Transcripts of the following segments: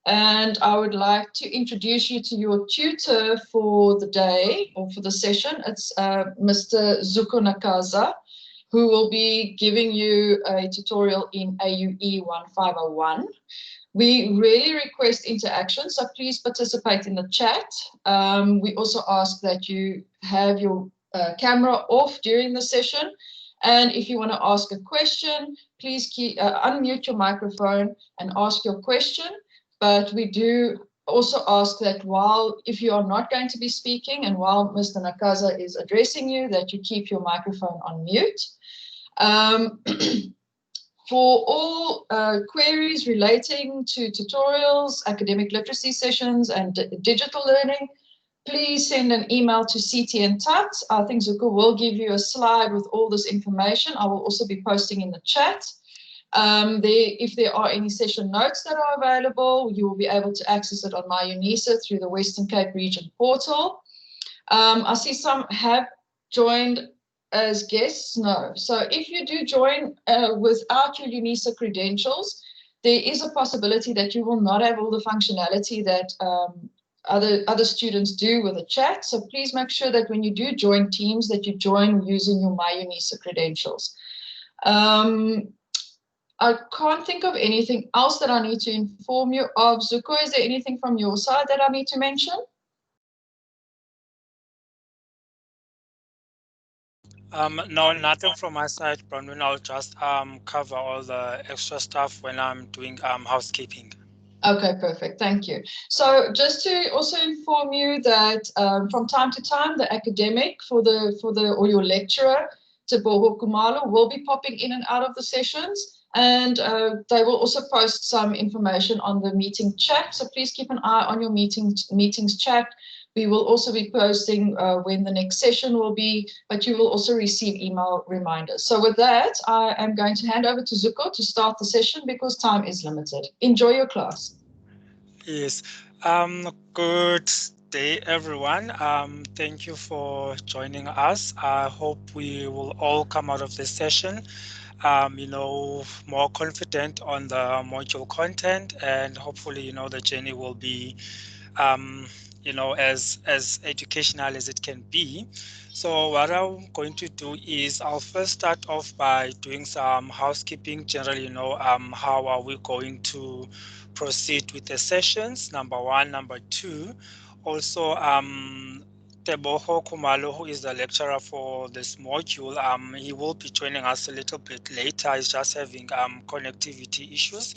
And I would like to introduce you to your tutor for the day or for the session. It's Mr. Zuko Nakaza, who will be giving you a tutorial in AUE1501. We really request interaction, so please participate in the chat. We also ask that you have your camera off during the session. And if you want to ask a question, please unmute your microphone and ask your question. But we do also ask that if you are not going to be speaking and while Mr. Nakaza is addressing you, that you keep your microphone on mute. For all queries relating to tutorials, academic literacy sessions, and digital learning, please send an email to CTN-TUT. I think Zuko will give you a slide with all this information. I will also be posting in the chat. If there are any session notes that are available, you will be able to access it on My UNISA through the Western Cape Region portal. I see some have joined as guests. No. So if you do join without your UNISA credentials, there is a possibility that you will not have all the functionality that other students do with the chat. So please make sure that when you do join Teams, that you join using your My UNISA credentials. I can't think of anything else that I need to inform you of. Zuko, is there anything from your side that I need to mention? No, nothing from my side, Bronwyn. I'll just cover all the extra stuff when I'm doing housekeeping. Okay, perfect. Thank you. So just to also inform you that from time to time, the academic or your lecturer, Teboho Kumalo, will be popping in and out of the sessions. And they will also post some information on the meeting chat. So please keep an eye on your meetings chat. We will also be posting when the next session will be, but you will also receive email reminders. So with that, I am going to hand over to Zuko to start the session because time is limited. Enjoy your class. Yes. Good day, everyone. Thank you for joining us. I hope we will all come out of this session more confident on the module content, and hopefully, the journey will be, as educational as it can be. So what I'm going to do is I'll first start off by doing some housekeeping. Generally, how are we going to proceed with the sessions? Number one. Number two, also, Teboho Kumalo, who is the lecturer for this module, he will be joining us a little bit later. He's just having connectivity issues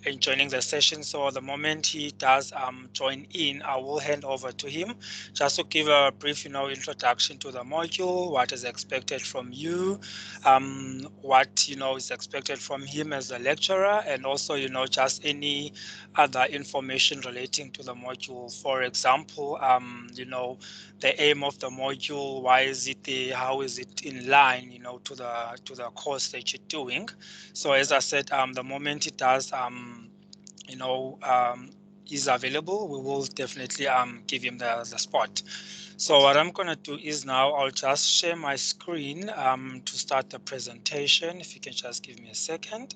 in joining the session. So the moment he does join in, I will hand over to him just to give a brief, introduction to the module, what is expected from you, what, is expected from him as a lecturer, and also, just any other information relating to the module. For example, the aim of the module, why is it there, how is it in line, to the course that you're doing. So as I said, the moment it does, is available, we will definitely give him the spot. So what I'm going to do is now I'll just share my screen to start the presentation. If you can just give me a second.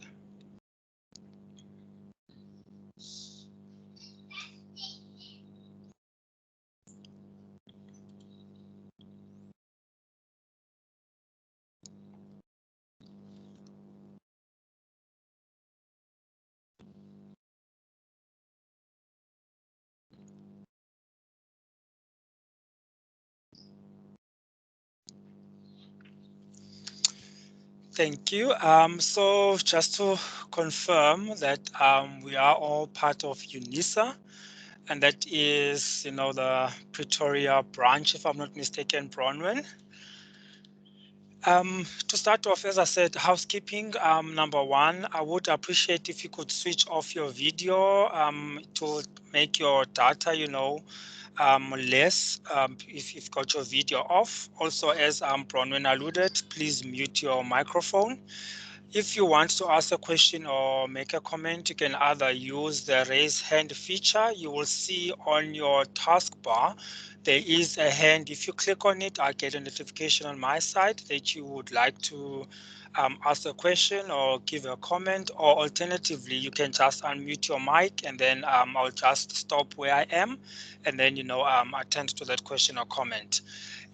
Thank you. So just to confirm that we are all part of UNISA, and that is, the Pretoria branch, if I'm not mistaken, Bronwyn. To start off, as I said, housekeeping, number one, I would appreciate if you could switch off your video to make your data, less if you've got your video off. Also, as Bronwyn alluded, please mute your microphone. If you want to ask a question or make a comment, you can either use the raise hand feature. You will see on your taskbar, there is a hand. If you click on it, I get a notification on my side that you would like to ask a question or give a comment, or alternatively, you can just unmute your mic and then I'll just stop where I am and then, attend to that question or comment.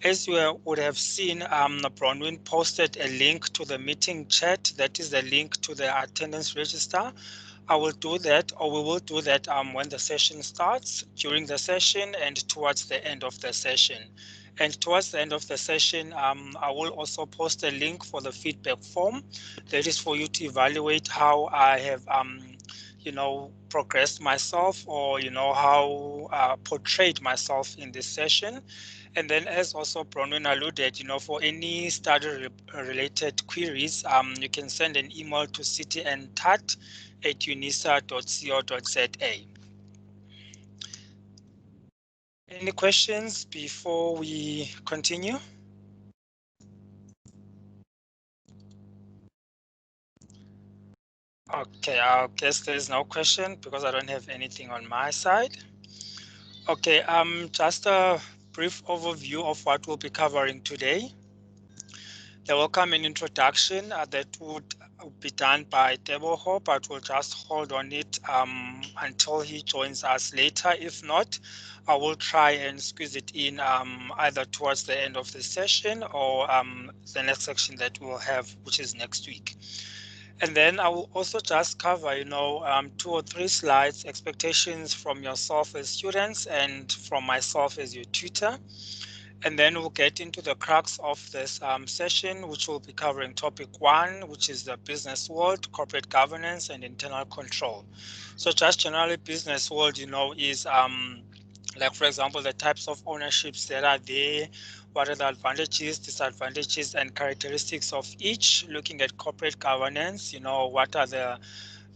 As you would have seen, Bronwyn posted a link to the meeting chat. That is the link to the attendance register. I will do that, or we will do that when the session starts, during the session, and towards the end of the session. And towards the end of the session, I will also post a link for the feedback form. That is for you to evaluate how I have, progressed myself, or, how portrayed myself in this session. And then, as also Bronwyn alluded, for any study-related queries, you can send an email to ctntat@unisa.co.za. Any questions before we continue? Okay, I guess there's no question because I don't have anything on my side. Okay, just a brief overview of what we'll be covering today. There will come an introduction that would be done by Deboho, but we'll just hold on it until he joins us later. If not, I will try and squeeze it in either towards the end of the session or the next section that we'll have, which is next week. And then I will also just cover, 2 or 3 slides, expectations from yourself as students and from myself as your tutor. And then we'll get into the crux of this session, which will be covering topic 1, which is the business world, corporate governance, and internal control. So just generally business world, is like, for example, the types of ownerships that are there, what are the advantages, disadvantages, and characteristics of each, looking at corporate governance, what are the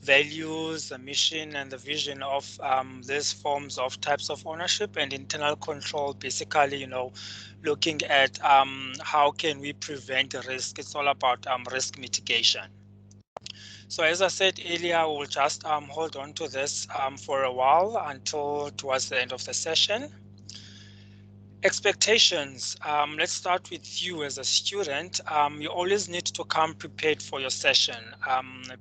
values, the mission, and the vision of these forms of types of ownership, and internal control, basically, looking at how can we prevent risk. It's all about risk mitigation. So as I said earlier, we'll just hold on to this for a while until towards the end of the session. Expectations. Let's start with you as a student. You always need to come prepared for your session.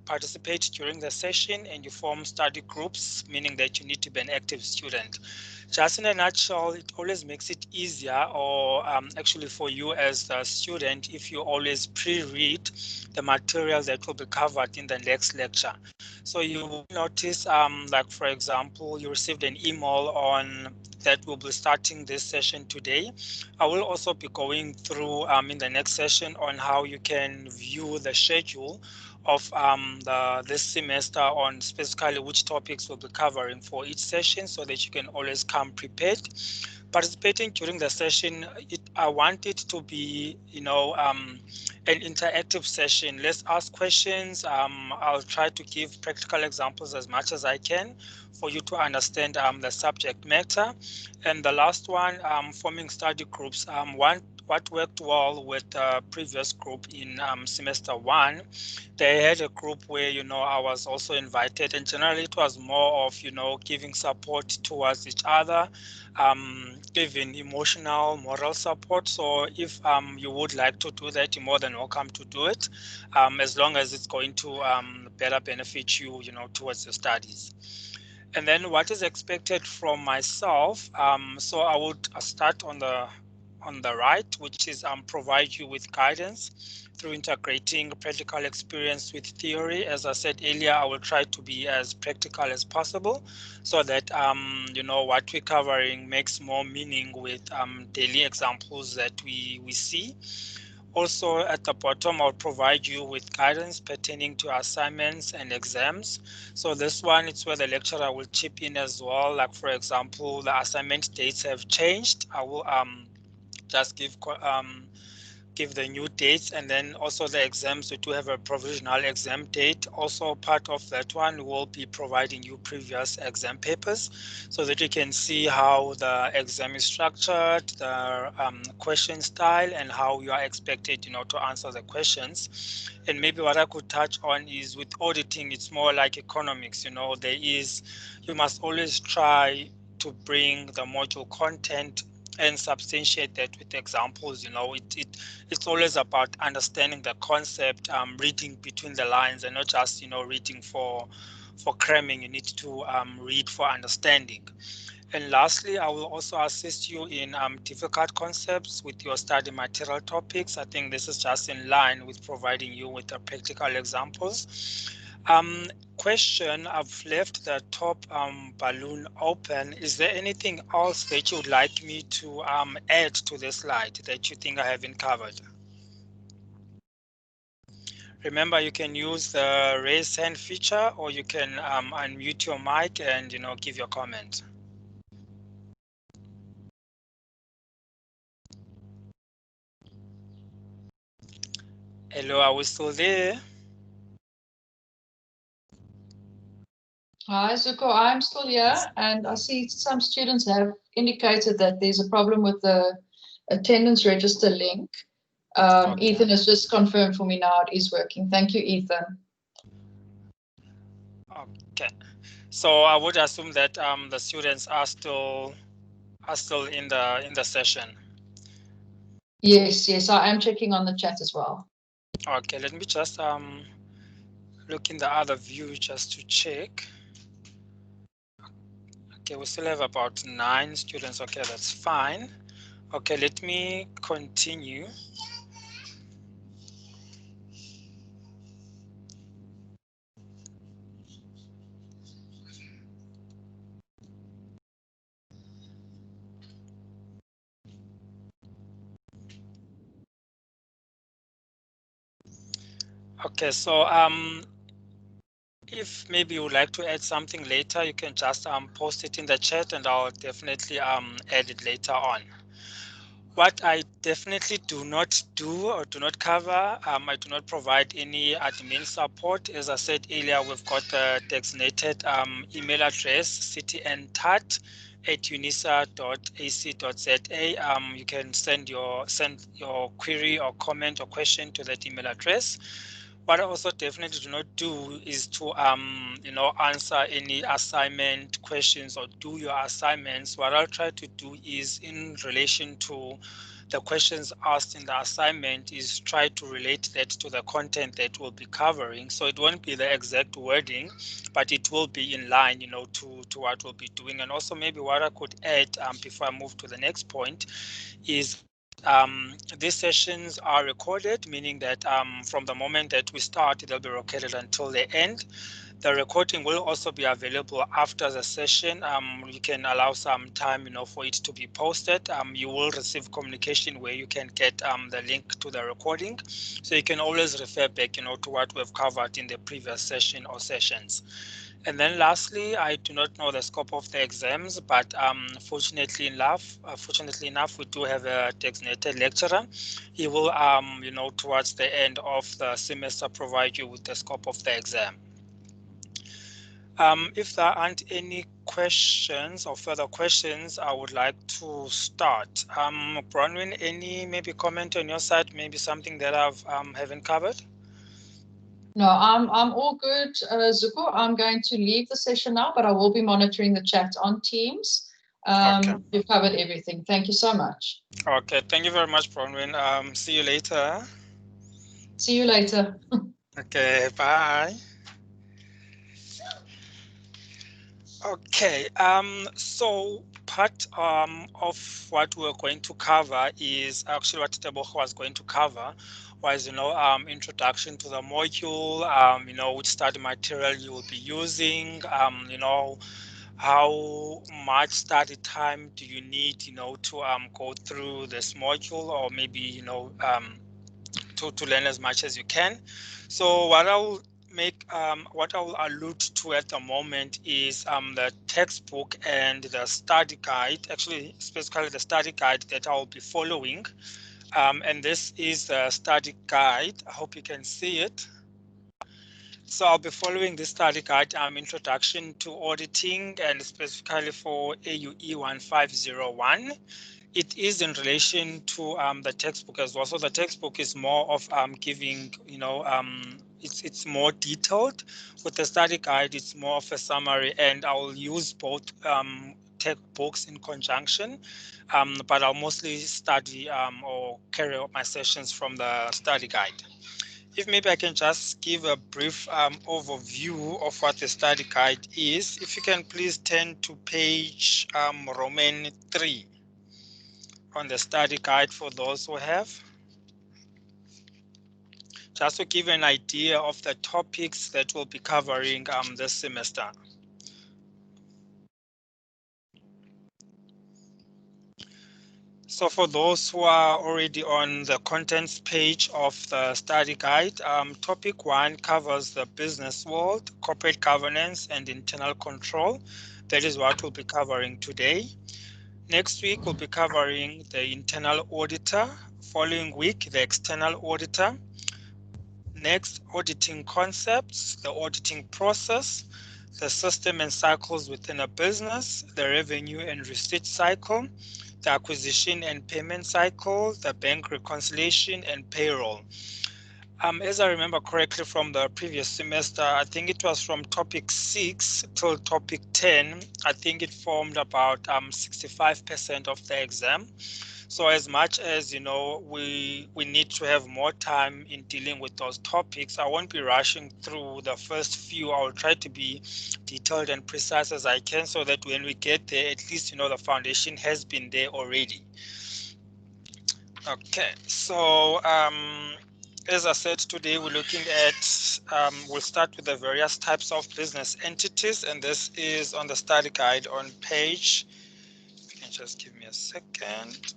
Participate during the session and you form study groups, meaning that you need to be an active student. Just in a nutshell, it always makes it easier, or actually for you as a student, if you always pre-read the material that will be covered in the next lecture. So you will notice, like for example, you received an email on that we'll be starting this session today. I will also be going through in the next session on how you can view the schedule of this semester on specifically which topics we'll be covering for each session, so that you can always come prepared. Participating during the session, I want it to be, an interactive session. Let's ask questions. I'll try to give practical examples as much as I can for you to understand the subject matter. And the last one, forming study groups. What worked well with the previous group in semester 1, they had a group where, I was also invited, and generally it was more of, giving support towards each other, giving emotional, moral support. So if you would like to do that, you're more than welcome to do it, as long as it's going to better benefit you, towards your studies. And then what is expected from myself? So I would start on the right, which is provide you with guidance through integrating practical experience with theory. As I said earlier, I will try to be as practical as possible so that what we're covering makes more meaning with daily examples that we see. Also at the bottom, I'll provide you with guidance pertaining to assignments and exams. So this one, it's where the lecturer will chip in as well. Like for example, the assignment dates have changed. I will just give the new dates, and then also the exams. We do have a provisional exam date. Also part of that one, will be providing you previous exam papers so that you can see how the exam is structured, the question style, and how you are expected, to answer the questions. And maybe what I could touch on is with auditing, it's more like economics. You must always try to bring the module content and substantiate that with examples. It's always about understanding the concept, reading between the lines, and not just reading for cramming. You need to read for understanding. And lastly, I will also assist you in difficult concepts with your study material topics. I think this is just in line with providing you with the practical examples. Question, I've left the top balloon open. Is there anything else that you would like me to add to the slide that you think I haven't covered? Remember, you can use the raise hand feature, or you can unmute your mic and give your comment. Hello, are we still there? Hi, Zuko, I'm still here, and I see some students have indicated that there's a problem with the attendance register link. Okay. Ethan has just confirmed for me now it is working. Thank you, Ethan. Okay, so I would assume that the students are still in the session. Yes, I am checking on the chat as well. Okay, let me just look in the other view just to check. Okay, we still have about 9 students. Okay, that's fine. Okay, let me continue. Okay, so if maybe you would like to add something later, you can just post it in the chat, and I'll definitely add it later on. What I definitely do not do or do not cover, I do not provide any admin support. As I said earlier, we've got the designated email address, ctntat@unisa.ac.za. You can send your query or comment or question to that email address. What I also definitely do not do is to answer any assignment questions or do your assignments. What I'll try to do is, in relation to the questions asked in the assignment, is try to relate that to the content that we'll be covering. So it won't be the exact wording, but it will be in line, to what we'll be doing. And also maybe what I could add before I move to the next point is these sessions are recorded, meaning that from the moment that we start, they'll be recorded until the end. The recording will also be available after the session. You can allow some time, for it to be posted. You will receive communication where you can get the link to the recording, so you can always refer back, to what we've covered in the previous session or sessions. And then lastly, I do not know the scope of the exams, but fortunately enough, we do have a designated lecturer. He will, towards the end of the semester, provide you with the scope of the exam. If there aren't any questions or further questions, I would like to start. Bronwyn, any maybe comment on your side, maybe something that I've haven't covered? No, I'm all good, Zuko. I'm going to leave the session now, but I will be monitoring the chat on Teams. Okay. You've covered everything. Thank you so much. Okay, thank you very much, Bronwyn. See you later. See you later. Okay, bye. Okay, so part of what we're going to cover is actually what Tebogo was going to cover, was introduction to the module, which study material you will be using, how much study time do you need, to go through this module, or maybe to learn as much as you can. So what I'll allude to at the moment is the textbook and the study guide, actually specifically the study guide that I'll be following. And this is the study guide. I hope you can see it. So I'll be following this study guide, Introduction to Auditing, and specifically for AUE1501. It is in relation to the textbook as well. So the textbook is more of giving, it's more detailed. With the study guide, it's more of a summary, and I will use both textbooks in conjunction, but I'll mostly study or carry out my sessions from the study guide. If maybe I can just give a brief overview of what the study guide is. If you can please turn to page Roman 3 on the study guide for those who have. Just to give you an idea of the topics that we'll be covering this semester. So for those who are already on the contents page of the study guide, topic 1 covers the business world, corporate governance, and internal control. That is what we'll be covering today. Next week, we'll be covering the internal auditor. Following week, the external auditor. Next, auditing concepts, the auditing process, the system and cycles within a business, the revenue and receipt cycle, the acquisition and payment cycle, the bank reconciliation, and payroll. As I remember correctly from the previous semester, I think it was from topic 6 till topic 10. I think it formed about 65% of the exam. So as much as, you know, we need to have more time in dealing with those topics, I won't be rushing through the first few. I will try to be detailed and precise as I can so that when we get there, at least, you know, the foundation has been there already. Okay, so as I said, today we're looking at, we'll start with the various types of business entities, and this is on the study guide on page, if you can just give me a second.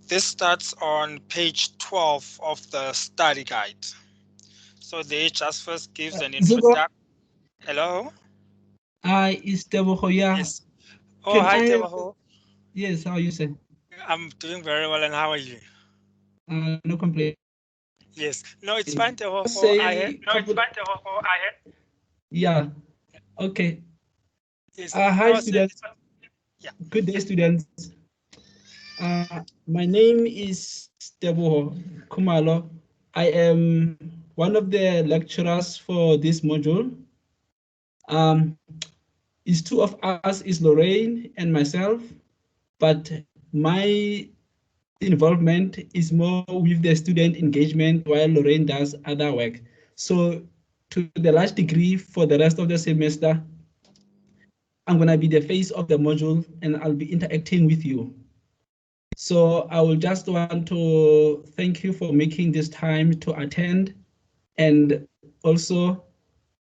This starts on page 12 of the study guide. So they just first gives an introduction. Hello? Hi, it's Teboho, yeah. Yes. Oh, hi, Teboho. Yes, how are you, sir? I'm doing very well, and how are you? No complaint. Yes. No, it's fine, Teboho. Yeah. Okay. Yes. Hi, students. Yeah. Good day, students. My name is Teboho Kumalo. I am one of the lecturers for this module. Is two of us is Lorraine and myself, but my involvement is more with the student engagement while Lorraine does other work. So to the large degree for the rest of the semester, I'm going to be the face of the module and I'll be interacting with you. So I will just want to thank you for making this time to attend, and also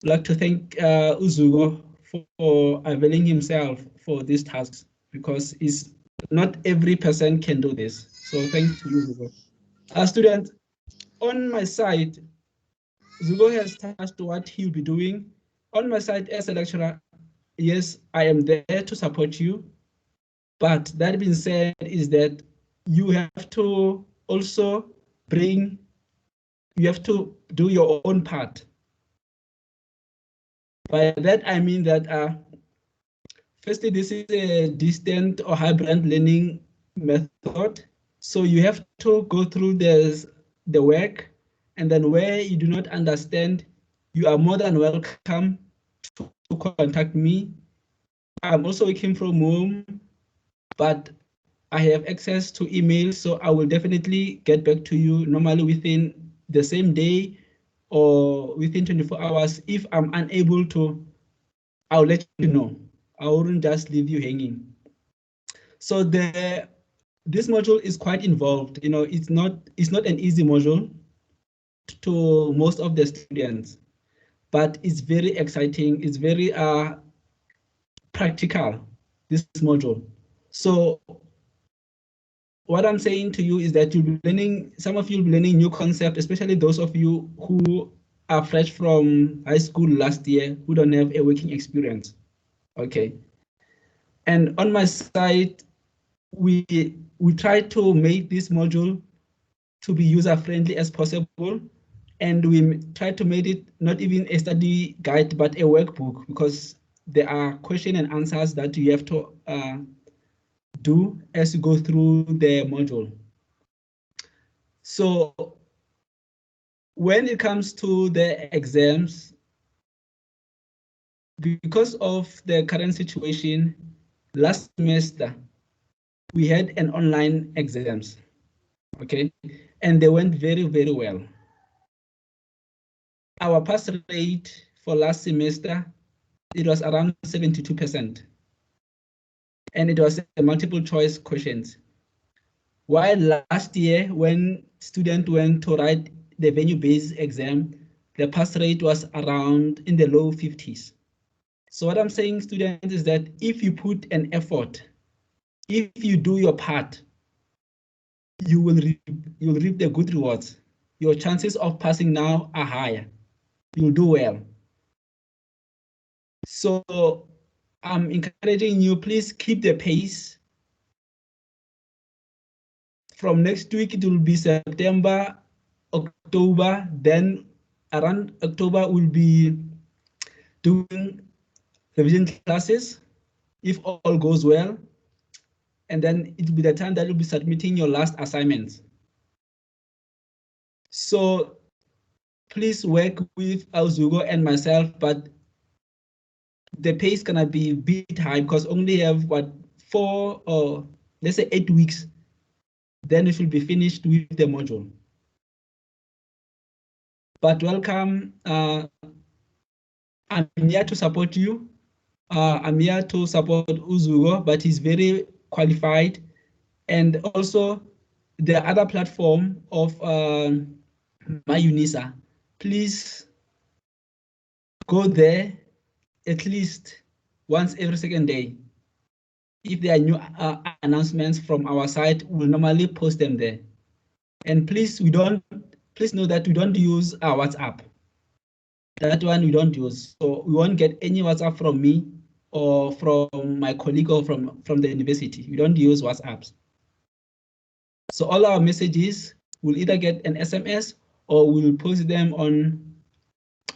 like to thank Uzugo for availing himself for these tasks, because it's not every person can do this. So thanks to you, Uzugo. Students, on my side, Zugo has touched what he'll be doing. On my side as a lecturer, yes, I am there to support you. But that being said is that you have to also you have to do your own part. By that, I mean that firstly, this is a distant or hybrid learning method. So you have to go through the work, and then where you do not understand, you are more than welcome to contact me. I'm also working from home, but I have access to email, so I will definitely get back to you normally within the same day or within 24 hours. If I'm unable to, I'll let you know. I wouldn't just leave you hanging. So this module is quite involved. You know, it's not an easy module to most of the students, but it's very exciting. It's very practical, this module. So what I'm saying to you is that you'll be learning, some of you will be learning new concepts, especially those of you who are fresh from high school last year, who don't have a working experience. Okay. And on my side, we try to make this module to be user-friendly as possible. And we try to make it not even a study guide, but a workbook, because there are question and answers that you have to do as you go through the module. So when it comes to the exams, because of the current situation, last semester, we had an online exams, okay? And they went very, very well. Our pass rate for last semester, it was around 72%. And it was a multiple choice questions. While last year, when students went to write the venue-based exam, the pass rate was around in the low 50s. So what I'm saying, students, is that if you put an effort, if you do your part, you will reap the good rewards. Your chances of passing now are higher. You'll do well. So I'm encouraging you, please keep the pace. From next week, it will be September, October, then around October we'll be doing revision classes if all goes well. And then it will be the time that you'll be submitting your last assignments. So please work with Auzugo and myself, but the pace gonna be a bit high because only have what 4 or let's say 8 weeks. Then it will be finished with the module. But welcome. I'm here to support you. I'm here to support Uzugo, but he's very qualified. And also the other platform of my UNISA, please go there at least once every second day. If there are new announcements from our side, we'll normally post them there. And please know that we don't use our WhatsApp. That one we don't use. So we won't get any WhatsApp from me or from my colleague or from the university. We don't use WhatsApps. So all our messages will either get an SMS or we'll post them on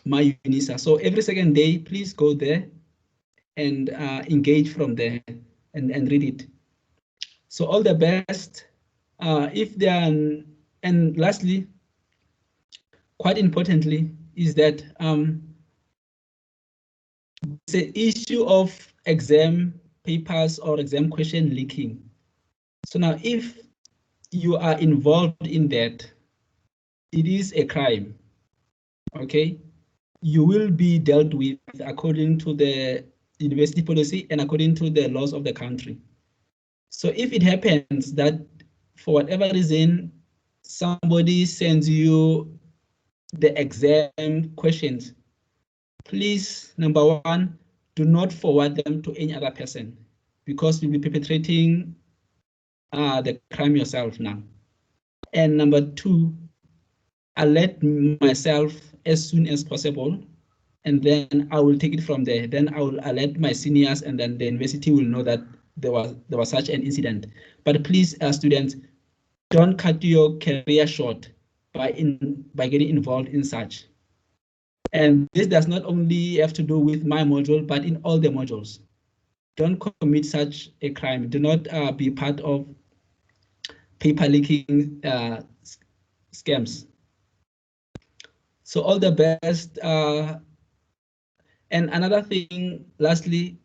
my UNISA. So every second day, please go there and engage from there and read it. So all the best. And lastly, quite importantly, is that the issue of exam papers or exam question leaking. So now if you are involved in that, it is a crime, okay? You will be dealt with according to the university policy and according to the laws of the country. So if it happens that for whatever reason, somebody sends you the exam questions, please, number one, do not forward them to any other person because you'll be perpetrating the crime yourself now. And number two, alert myself as soon as possible, and then I will take it from there. Then I will alert my seniors, and then the university will know that there was such an incident. But please, students, don't cut your career short by getting involved in such. And this does not only have to do with my module, but in all the modules. Don't commit such a crime. Do not be part of paper leaking scams. So all the best. And another thing, lastly,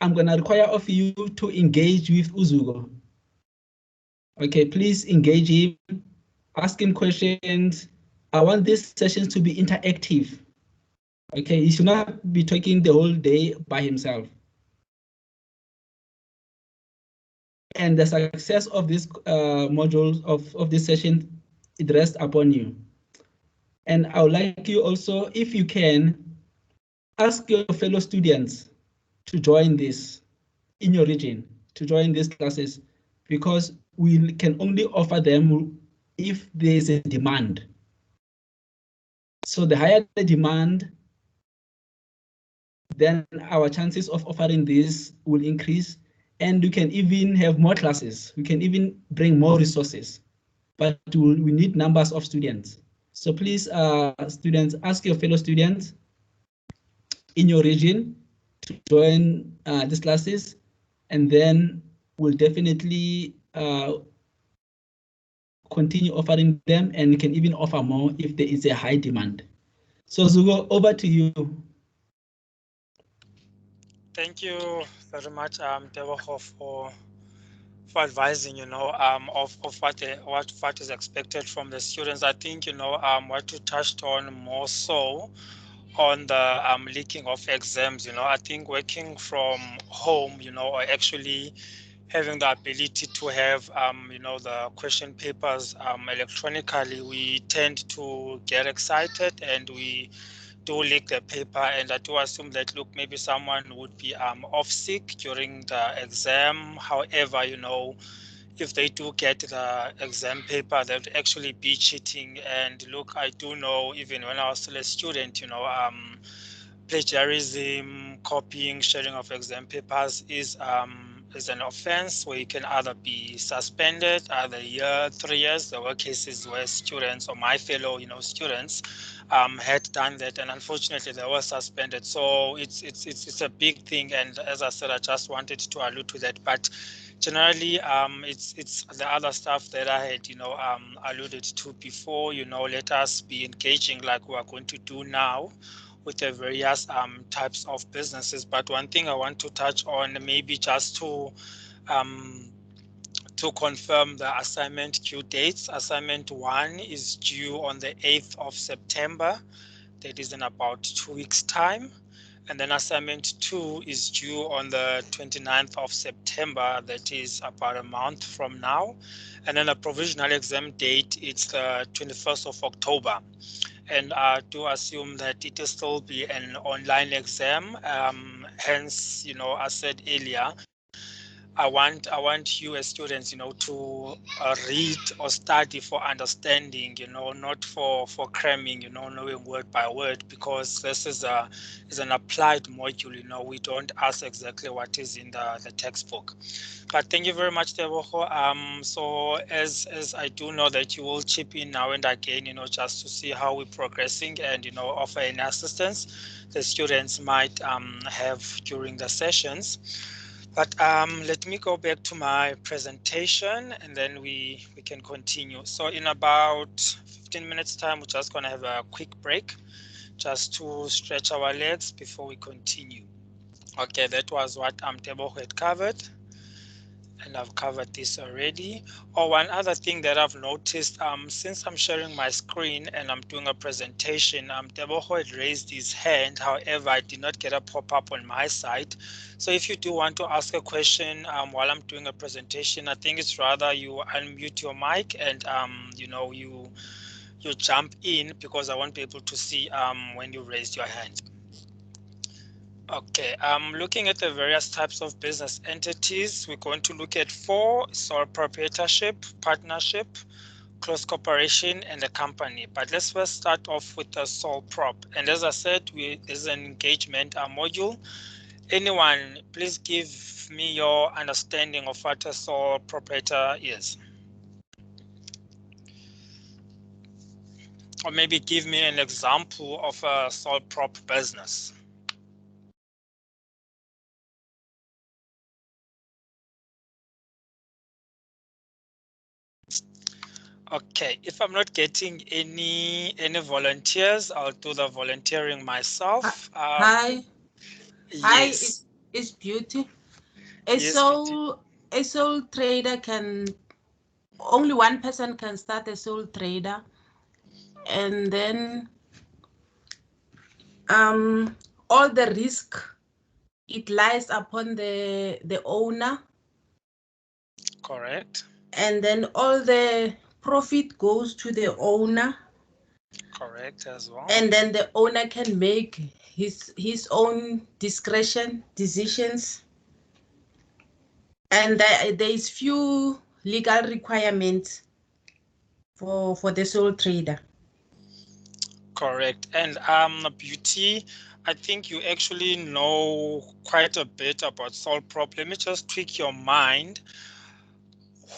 I'm gonna require of you to engage with Uzugo. Okay, please engage him, ask him questions. I want these sessions to be interactive. Okay, he should not be talking the whole day by himself. And the success of this module of this session, it rests upon you. And I would like you also, if you can, ask your fellow students to join this in your region, to join these classes, because we can only offer them if there is a demand. So the higher the demand, then our chances of offering this will increase, and we can even have more classes. We can even bring more resources, but we need numbers of students. So please, students, ask your fellow students in your region to join these classes, and then we'll definitely continue offering them, and we can even offer more if there is a high demand. So Zugo, over to you. Thank you very much, Tebogo, for advising, of what is expected from the students. I think, what you touched on more so on the leaking of exams. I think working from home, or actually having the ability to have, the question papers electronically, we tend to get excited and we do leak the paper, and I do assume that, look, maybe someone would be off sick during the exam. However, if they do get the exam paper, they'd actually be cheating. And look, I do know, even when I was still a student, plagiarism, copying, sharing of exam papers is an offense where you can either be suspended, either a year, 3 years. There were cases where students, or my fellow, students, had done that, and unfortunately they were suspended. So it's a big thing. And as I said, I just wanted to allude to that. But generally, it's the other stuff that I had, alluded to before. Let us be engaging like we are going to do now with the various types of businesses. But one thing I want to touch on, maybe just to confirm the assignment due dates. Assignment 1 is due on the 8th of September. That is in about 2 weeks' time. And then assignment 2 is due on the 29th of September. That is about a month from now. And then a provisional exam date, it's the 21st of October. And I do assume that it will still be an online exam. Hence, I said earlier, I want you as students, to read or study for understanding, not for cramming, knowing word by word, because this is an applied module. We don't ask exactly what is in the textbook. But thank you very much, Tebogo. So as I do know that you will chip in now and again, just to see how we're progressing and, offer any assistance the students might have during the sessions. But let me go back to my presentation and then we can continue. So in about 15 minutes time, we're just going to have a quick break just to stretch our legs before we continue. Okay, that was what Tebogo had covered. And I've covered this already. One other thing that I've noticed, since I'm sharing my screen and I'm doing a presentation, Tebogo had raised his hand. However, I did not get a pop-up on my side. So if you do want to ask a question while I'm doing a presentation, I think it's rather you unmute your mic and you jump in, because I won't be able to see when you raised your hand. Okay, looking at the various types of business entities, we're going to look at 4: sole proprietorship, partnership, close corporation, and a company. But let's first start off with the sole prop. And as I said, there's an engagement module. Anyone, please give me your understanding of what a sole proprietor is. Or maybe give me an example of a sole prop business. Okay, if I'm not getting any volunteers, I'll do the volunteering myself. Hi. Yes. Hi, it's Beauty. A sole trader only one person can start a sole trader, and then all the risk, it lies upon the owner. Correct. And then all the profit goes to the owner. Correct as well. And then the owner can make his own decisions. And there is few legal requirements for the sole trader. Correct. And Beauty, I think you actually know quite a bit about sole prop. Let me just tweak your mind.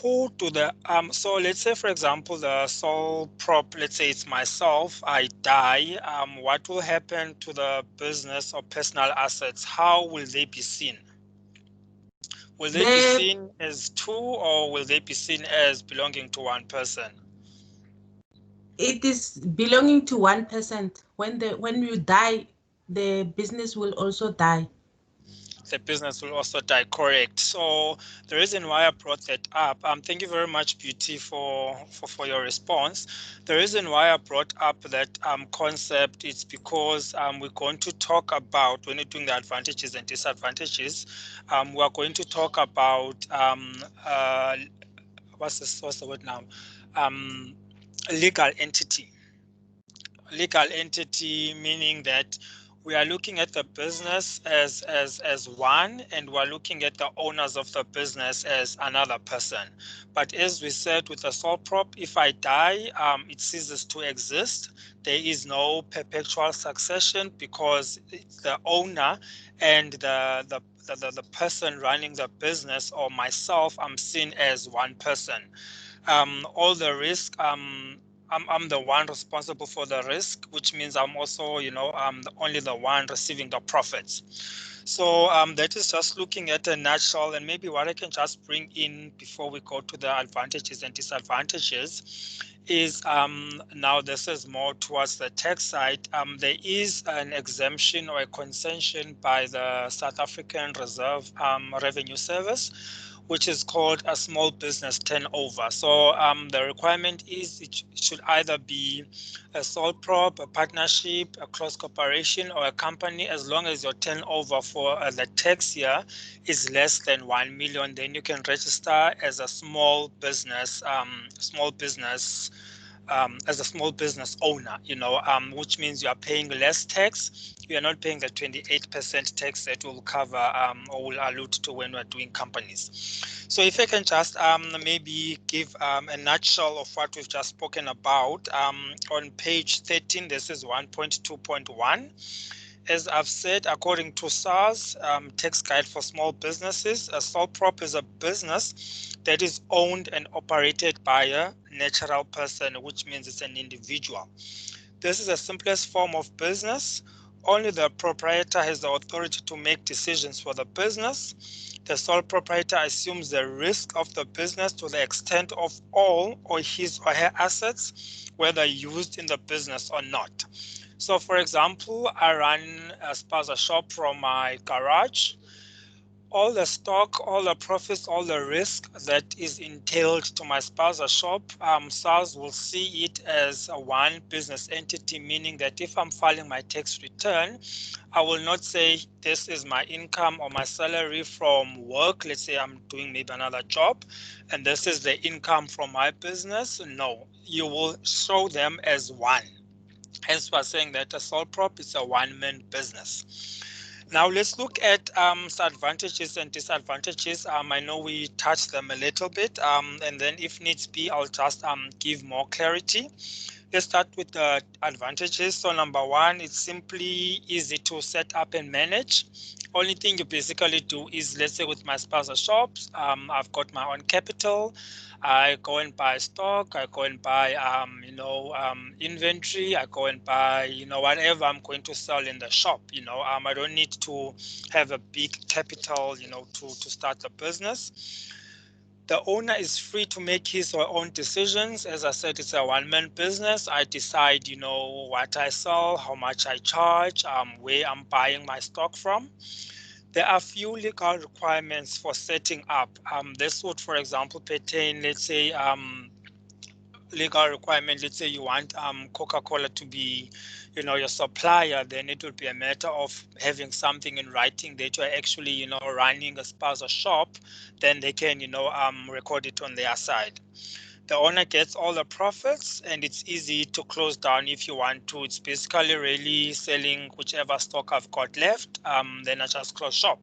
Who do the so let's say, for example, the sole prop, let's say it's myself, I die, what will happen to the business or personal assets? How will they be seen? Will they be seen as two, or will they be seen as belonging to one person? It is belonging to one person. When you die, the business will also die. the business will also die. Correct. So the reason why I brought that up, thank you very much, Beauty, for your response. The reason why I brought up that concept is because we're going to talk about, when you're doing the advantages and disadvantages, we are going to talk about what's the word now? Legal entity. Legal entity, meaning that we are looking at the business as one, and we're looking at the owners of the business as another person. But as we said with the sole prop, if I die, it ceases to exist. There is no perpetual succession because the owner and the person running the business, or myself, I'm seen as one person. All the risk, I'm the one responsible for the risk, which means I'm also, only the one receiving the profits. So that is just looking at a nutshell, and maybe what I can just bring in before we go to the advantages and disadvantages is now this is more towards the tax side. There is an exemption or a concession by the South African Reserve Revenue Service, which is called a small business turnover. So the requirement is it should either be a sole prop, a partnership, a cross corporation, or a company. As long as your turnover for the tax year is less than 1 million, then you can register as a small business as a small business owner, which means you are paying less tax. You are not paying the 28% tax that will cover or will allude to when we're doing companies. So if I can just maybe give a nutshell of what we've just spoken about, on page 13, this is 1.2.1. As I've said, according to SARS Tax Guide for Small Businesses, a sole prop is a business that is owned and operated by a natural person, which means it's an individual. This is the simplest form of business. Only the proprietor has the authority to make decisions for the business. The sole proprietor assumes the risk of the business to the extent of all or his or her assets, whether used in the business or not. So, for example, I run a spaza shop from my garage. All the stock, all the profits, all the risk that is entailed to my spaza shop, SARS will see it as a one business entity, meaning that if I'm filing my tax return, I will not say this is my income or my salary from work. Let's say I'm doing maybe another job, and this is the income from my business. No, you will show them as one. Hence, we're saying that a sole prop is a one-man business. Now, let's look at advantages and disadvantages. I know we touched them a little bit, and then if needs be, I'll just give more clarity. Let's start with the advantages. So number one, it's simply easy to set up and manage. Only thing you basically do is, let's say with my spaza shops, I've got my own capital. I go and buy stock, I go and buy, inventory, I go and buy, whatever I'm going to sell in the shop, I don't need to have a big capital, to start the business. The owner is free to make his or her own decisions. As I said, it's a one-man business. I decide, what I sell, how much I charge, where I'm buying my stock from. There are few legal requirements for setting up. This would, for example, pertain, let's say, legal requirement. Let's say you want Coca-Cola to be, your supplier. Then it would be a matter of having something in writing that you're actually, running a spaza shop. Then they can, record it on their side. The owner gets all the profits, and it's easy to close down if you want to. It's basically really selling whichever stock I've got left. Then I just close shop,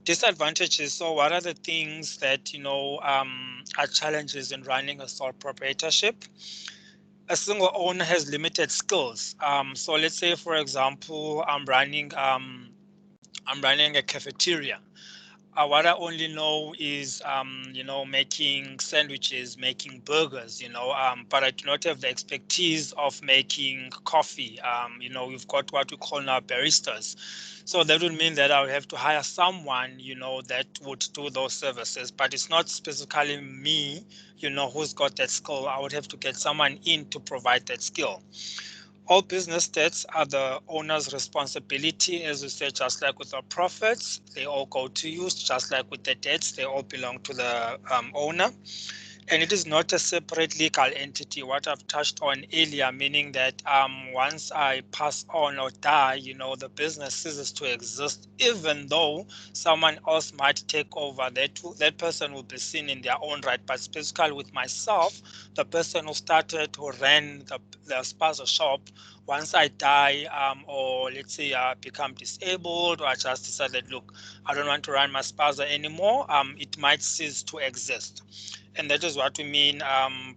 Disadvantages. So what are the things that, are challenges in running a sole proprietorship? A single owner has limited skills. So let's say, for example, I'm running a cafeteria. What I only know is, making sandwiches, making burgers, but I do not have the expertise of making coffee. We've got what we call now baristas. So that would mean that I would have to hire someone, that would do those services, but it's not specifically me, who's got that skill. I would have to get someone in to provide that skill. All business debts are the owner's responsibility, as we said, just like with our profits, they all go to use, just like with the debts, they all belong to the owner. And it is not a separate legal entity, what I've touched on earlier, meaning that once I pass on or die, the business ceases to exist, even though someone else might take over. That person will be seen in their own right, but specifically with myself, the person who started, who ran the spaza shop, once I die, or let's say I become disabled, or I just decided, look, I don't want to run my spaza anymore, it might cease to exist. And that is what we mean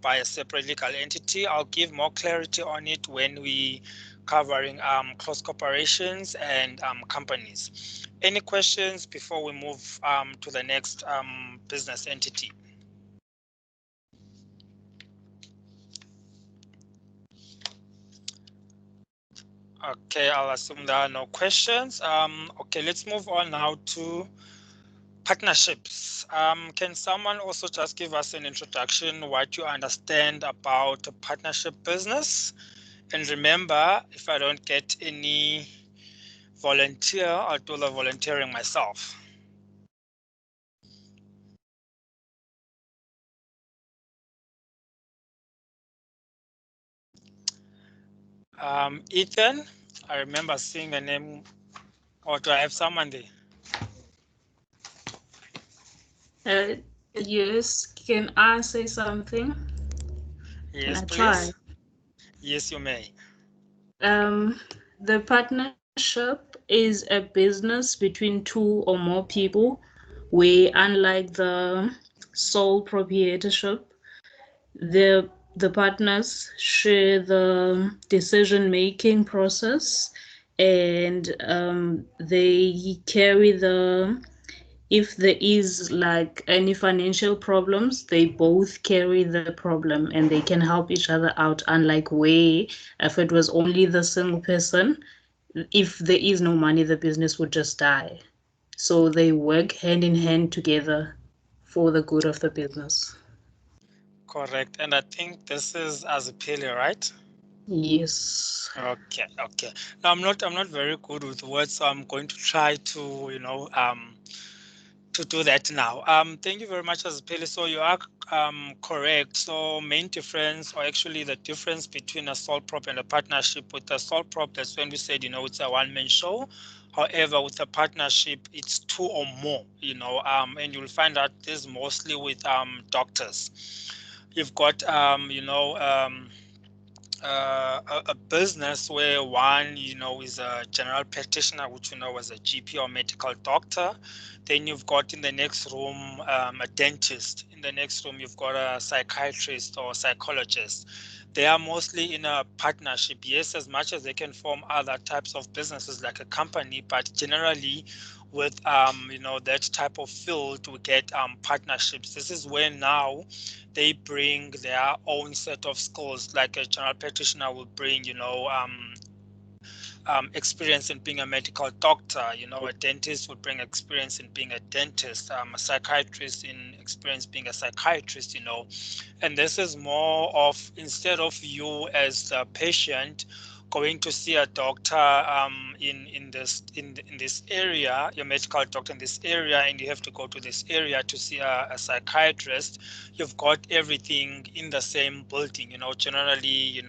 by a separate legal entity. I'll give more clarity on it when we covering cross corporations and companies. Any questions before we move to the next business entity? Okay, I'll assume there are no questions. Okay, let's move on now to partnerships. Can someone also just give us an introduction, what you understand about a partnership business? And remember, if I don't get any volunteer, I'll do the volunteering myself. Ethan, I remember seeing the name, or do I have someone there? Yes, can I say something? Yes, can I please. try? Yes, you may. The partnership is a business between two or more people, where unlike the sole proprietorship, the partners share the decision-making process, and they carry if there is like any financial problems, they both carry the problem and they can help each other out, unlike where if it was only the single person, if there is no money, the business would just die. So they work hand in hand together for the good of the business. Correct. And I think this is Azipili, right? Yes. Okay. Now I'm not very good with words, so I'm going to try to, to do that now. Thank you very much, Azipili. So you are correct. So main difference, or actually the difference between a sole prop and a partnership, with a sole prop, that's when we said, it's a one-man show. However, with a partnership, it's two or more, and you'll find out this mostly with doctors. You've got, a business where one, is a general practitioner, which was a GP or medical doctor. Then you've got in the next room a dentist. In the next room, you've got a psychiatrist or psychologist. They are mostly in a partnership, yes, as much as they can form other types of businesses like a company, but generally with that type of field, we get partnerships. This is where now they bring their own set of skills. Like a general practitioner will bring experience in being a medical doctor, a dentist would bring experience in being a dentist, a psychiatrist in experience being a psychiatrist, and this is more of, instead of you as the patient going to see a doctor in this area, your medical doctor in this area, and you have to go to this area to see a psychiatrist, you've got everything in the same building, generally,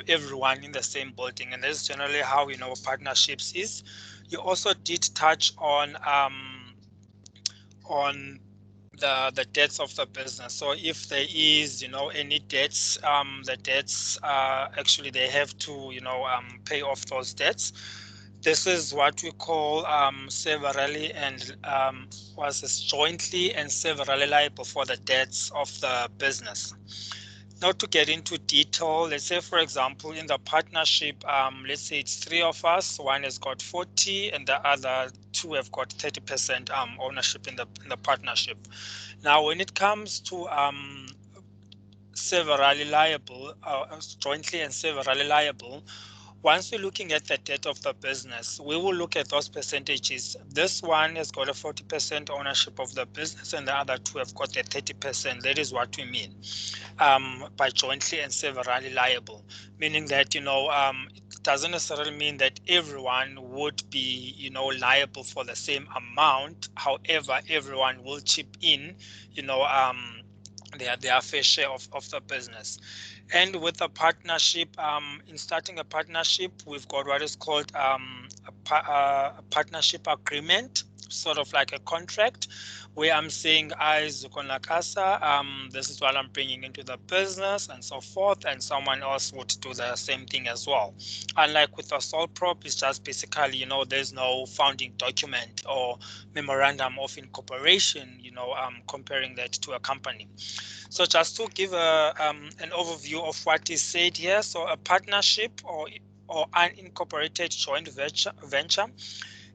everyone in the same building, and that's generally how partnerships is. You also did touch on the debts of the business. So if there is any debts, the debts actually they have to pay off those debts. This is what we call severally and was this jointly and severally liable for the debts of the business. Not to get into detail, let's say, for example, in the partnership, let's say it's three of us, one has got 40 and the other two have got 30% ownership in the partnership. Now, when it comes to severally liable, jointly and severally liable, Once we're looking at the debt of the business, we will look at those percentages. This one has got a 40% ownership of the business and the other two have got a 30%. That is what we mean by jointly and severally liable, meaning that, it doesn't necessarily mean that everyone would be, liable for the same amount. However, everyone will chip in, their fair share of the business. And with a partnership, in starting a partnership, we've got what is called a partnership agreement, sort of like a contract, where I'm saying, I, Zukonakasa, this is what I'm bringing into the business and so forth, and someone else would do the same thing as well. Unlike with a sole prop, it's just basically, there's no founding document or memorandum of incorporation, comparing that to a company. So just to give an overview of what is said here, so a partnership or unincorporated joint venture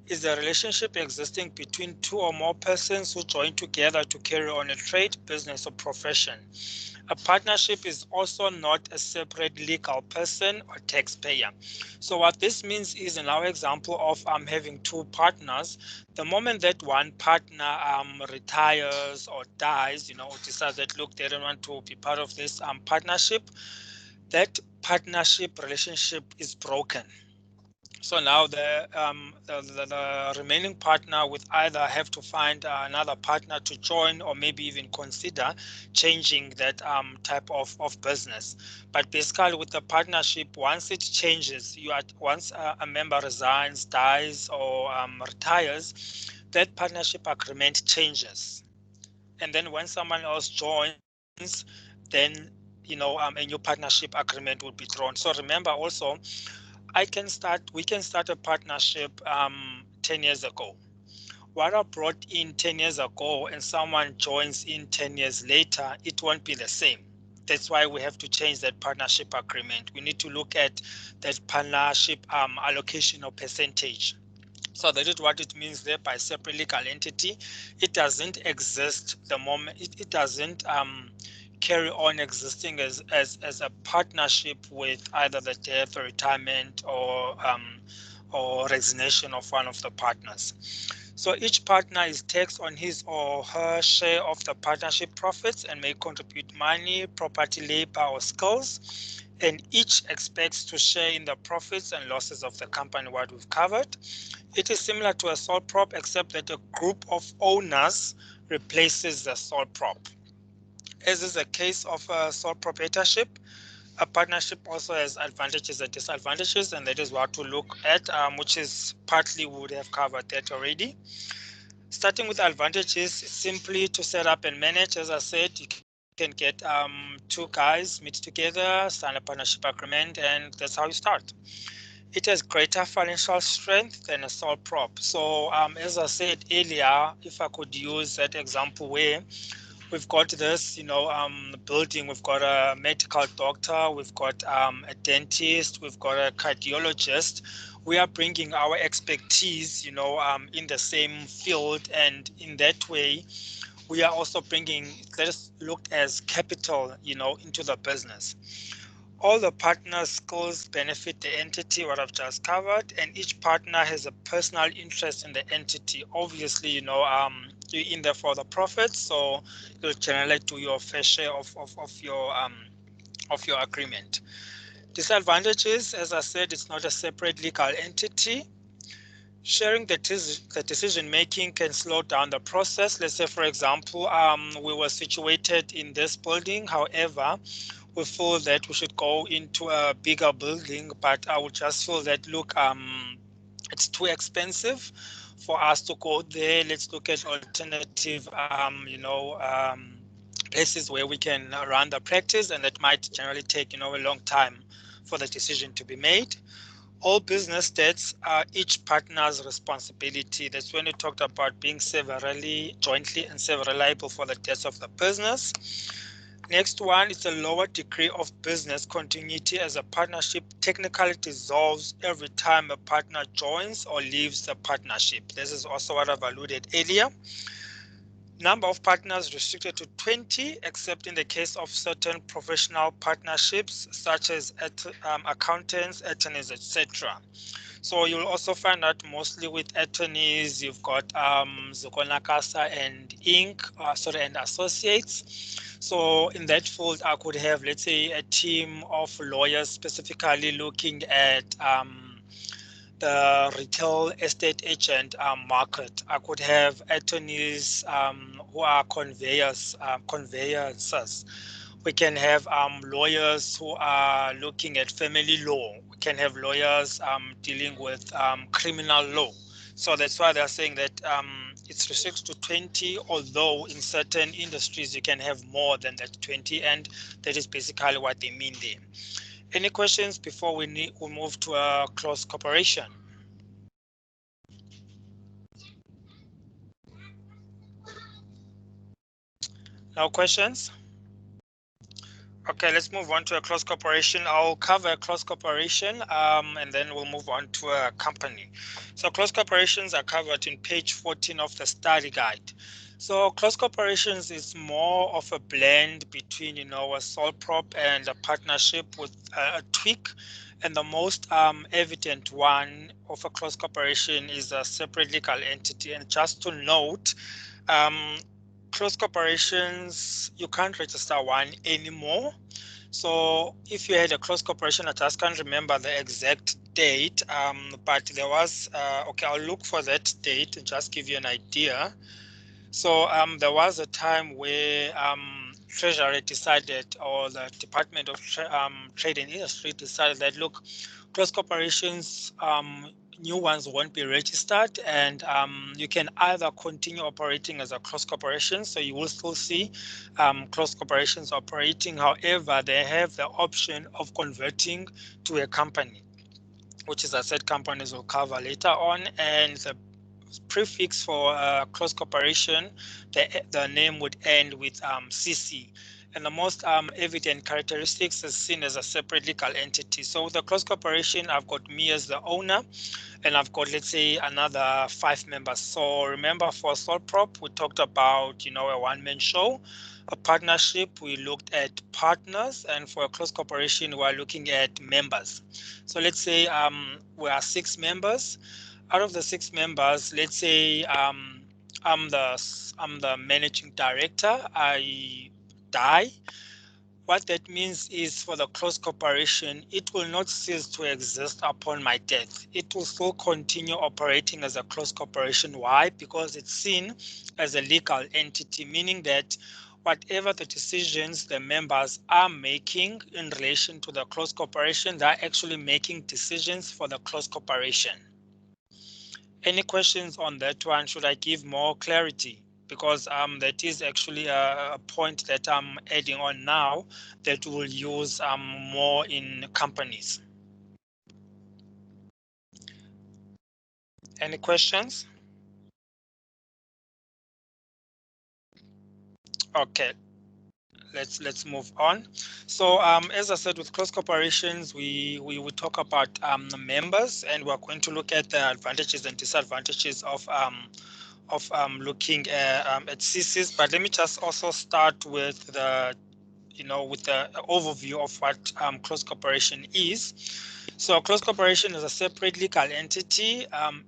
is a relationship existing between two or more persons who join together to carry on a trade, business, or profession. A partnership is also not a separate legal person or taxpayer. So what this means is, in our example of having two partners, the moment that one partner retires or dies, or decides that, look, they don't want to be part of this partnership, that partnership relationship is broken. So now the remaining partner would either have to find another partner to join, or maybe even consider changing that type of business. But basically, with the partnership, once it changes, once a member resigns, dies, or retires, that partnership agreement changes. And then when someone else joins, then a new partnership agreement would be drawn. So remember also, we can start a partnership 10 years ago. What I brought in 10 years ago and someone joins in 10 years later, it won't be the same. That's why we have to change that partnership agreement. We need to look at that partnership allocation or percentage. So that is what it means there by separate legal entity. It doesn't exist the moment, it doesn't carry on existing as a partnership with either the death or retirement or resignation of one of the partners. So each partner is taxed on his or her share of the partnership profits and may contribute money, property, labor, or skills, and each expects to share in the profits and losses of the company, what we've covered. It is similar to a sole prop, except that a group of owners replaces the sole prop. As is a case of a sole proprietorship, a partnership also has advantages and disadvantages, and that is what to look at, which is partly we would have covered that already. Starting with advantages, simply to set up and manage. As I said, you can get two guys meet together, sign a partnership agreement, and that's how you start. It has greater financial strength than a sole prop. So as I said earlier, if I could use that example where we've got this, building, we've got a medical doctor, we've got a dentist, we've got a cardiologist. We are bringing our expertise, in the same field, and in that way, we are also bringing, let us look as capital, into the business. All the partners' skills benefit the entity, what I've just covered, and each partner has a personal interest in the entity. Obviously, you're in there for the profits, so you'll generally do your fair share of your agreement. Disadvantages, as I said, it's not a separate legal entity. Sharing the decision making can slow down the process. Let's say, for example, we were situated in this building. However, we feel that we should go into a bigger building, but I would just feel that, look, it's too expensive for us to go there. Let's look at alternative, places where we can run the practice, and that might generally take, a long time for the decision to be made. All business debts are each partner's responsibility. That's when we talked about being jointly and severally liable for the debts of the business. Next one is a lower degree of business continuity, as a partnership technically dissolves every time a partner joins or leaves the partnership. This is also what I've alluded earlier. Number of partners restricted to 20, except in the case of certain professional partnerships, such as accountants, attorneys, etc. So you'll also find that mostly with attorneys, you've got Zokonakasa and Inc., and associates. So in that field, I could have, let's say, a team of lawyers specifically looking at the retail estate agent market. I could have attorneys who are conveyancers. We can have lawyers who are looking at family law. We can have lawyers dealing with criminal law. So that's why they're saying that it's restricted to 20, although in certain industries you can have more than that 20, and that is basically what they mean there. Any questions before we move to a close cooperation? No questions? Okay, let's move on to a close corporation. I'll cover a close corporation and then we'll move on to a company. So close corporations are covered in page 14 of the study guide. So close corporations is more of a blend between, a sole prop and a partnership with a tweak. And the most evident one of a close corporation is a separate legal entity. And just to note, close corporations, you can't register one anymore. So if you had a close corporation, I just can't remember the exact date, but there was, okay, I'll look for that date and just give you an idea. So there was a time where Treasury decided, or the Department of Trade and Industry decided that, look, close corporations, new ones won't be registered, and you can either continue operating as a close corporation, so you will still see close corporations operating. However, they have the option of converting to a company, which, as I said, companies will cover later on. And the prefix for close corporation, the name would end with CC. And the most evident characteristics is seen as a separate legal entity. So with a close corporation, I've got me as the owner, and I've got, let's say, another 5 members. So remember, for sole prop, we talked about, a one-man show. A partnership, we looked at partners, and for a close corporation, we're looking at members. So let's say we are 6 members. Out of the 6 members, let's say I'm the managing director. I die. What that means is, for the close corporation, it will not cease to exist upon my death. It will still continue operating as a close corporation. Why? Because it's seen as a legal entity, meaning that whatever the decisions the members are making in relation to the close corporation, they're actually making decisions for the close corporation. Any questions on that one? Should I give more clarity? Because that is actually a point that I'm adding on now that we'll use more in companies. Any questions? Okay, let's move on. So as I said, with close corporations, we will talk about the members, and we're going to look at the advantages and disadvantages of looking at CCs. But let me just also start with the with the overview of what close corporation is. So a close corporation is a separate legal entity.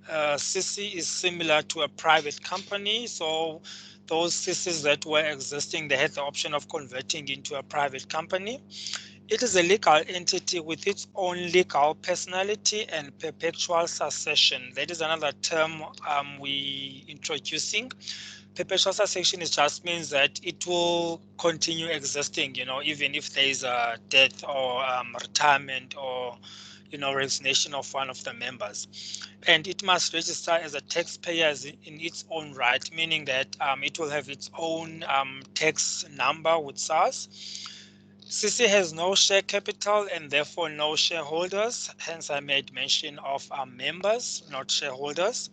CC is similar to a private company. So those CCs that were existing, they had the option of converting into a private company. It is a legal entity with its own legal personality and perpetual succession. That is another term we introducing. Perpetual succession just means that it will continue existing, even if there is a death or retirement or, resignation of one of the members. And it must register as a taxpayer in its own right, meaning that it will have its own tax number with SARS. CC has no share capital and therefore no shareholders. Hence, I made mention of members, not shareholders.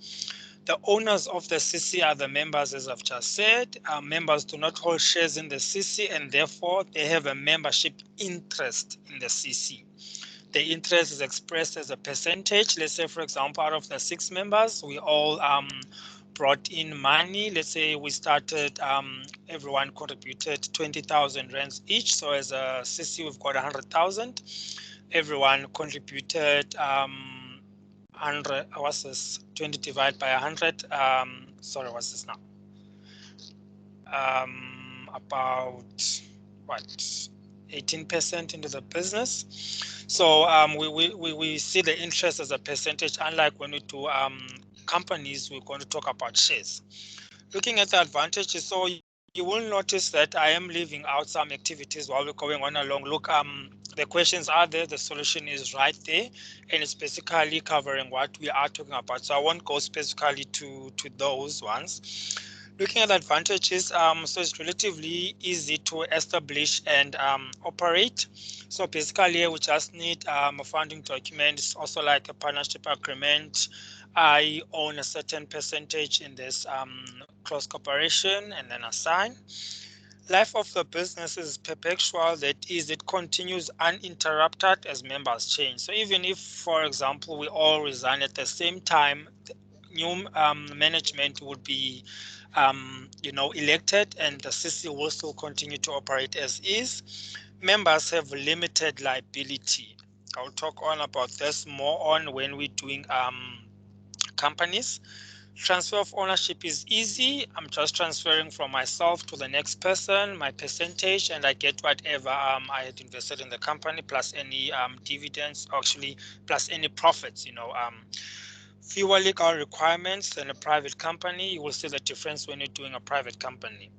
The owners of the CC are the members, as I've just said. Members do not hold shares in the CC, and therefore they have a membership interest in the CC. The interest is expressed as a percentage. Let's say, for example, out of the 6 members, we all brought in money. Let's say we started, everyone contributed 20,000 rands each. So as a CC, we've got 100,000. Everyone contributed 100. What's this? 20 divided by 100. Sorry, what's this now? About what? 18% into the business. So we see the interest as a percentage, unlike when we do companies, we're going to talk about shares. Looking at the advantages, so you will notice that I am leaving out some activities while we're going on along. Look, the questions are there, the solution is right there, and it's basically covering what we are talking about. So I won't go specifically to those ones. Looking at the advantages, so it's relatively easy to establish and operate. So basically here we just need a funding document. It's also like a partnership agreement. I own a certain percentage in this close corporation and then assign. Life of the business is perpetual, that is, it continues uninterrupted as members change. So even if, for example, we all resign at the same time, the new management would be elected, and the CC will still continue to operate as is. Members have limited liability. I'll talk on about this more on when we're doing companies. Transfer of ownership is easy. I'm just transferring from myself to the next person, my percentage, and I get whatever I had invested in the company, plus any dividends, actually, plus any profits, fewer legal requirements than a private company. You will see the difference when you're doing a private company.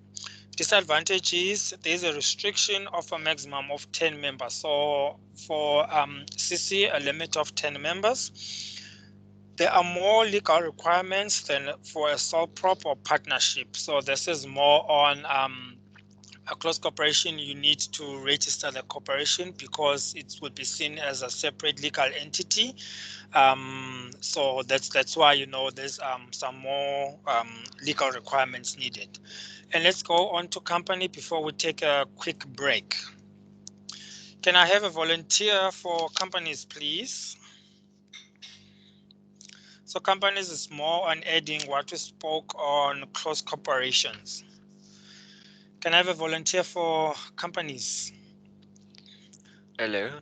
Disadvantage is there's a restriction of a maximum of 10 members. So for CC, a limit of 10 members. There are more legal requirements than for a sole prop or partnership. So this is more on a close corporation. You need to register the corporation because it will be seen as a separate legal entity. So that's why there's some more legal requirements needed. And let's go on to company before we take a quick break. Can I have a volunteer for companies, please? So companies is more on adding what we spoke on close corporations. Can I have a volunteer for companies? Hello.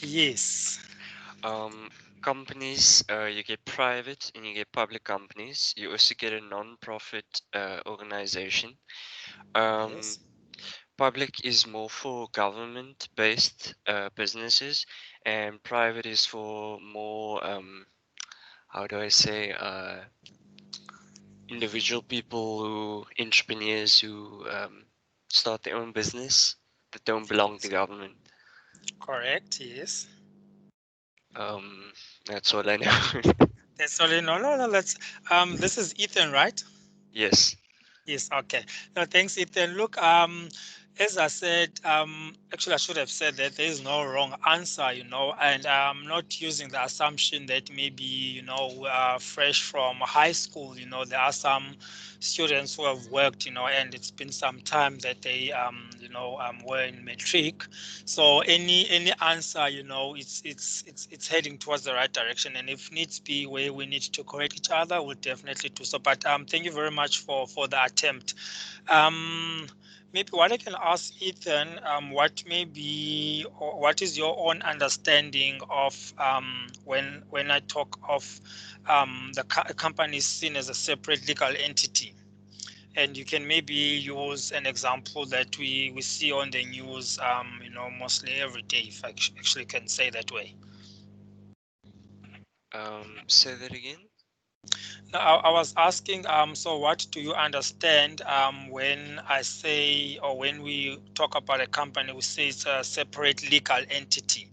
Yes. Companies, you get private and you get public companies. You also get a non-profit organization. Yes. Public is more for government-based businesses, and private is for more, how do I say, individual people who, entrepreneurs who start their own business that don't belong to government. Correct, yes. That's all I know. That's all you know. No, let's this is Ethan, right? Yes. Yes, okay. No, thanks, Ethan. Look, as I said, actually I should have said that there is no wrong answer, and I'm not using the assumption that maybe, fresh from high school, there are some students who have worked, and it's been some time that they, were in matric. So any answer, it's heading towards the right direction, and if needs be where we need to correct each other, we'll definitely do so. But thank you very much for the attempt. Maybe what I can ask Ethan, what is your own understanding of when I talk of the company is seen as a separate legal entity? And you can maybe use an example that we see on the news, mostly every day, if I actually can say that way. Say that again. I was asking, so what do you understand when I say, or when we talk about a company, we say it's a separate legal entity?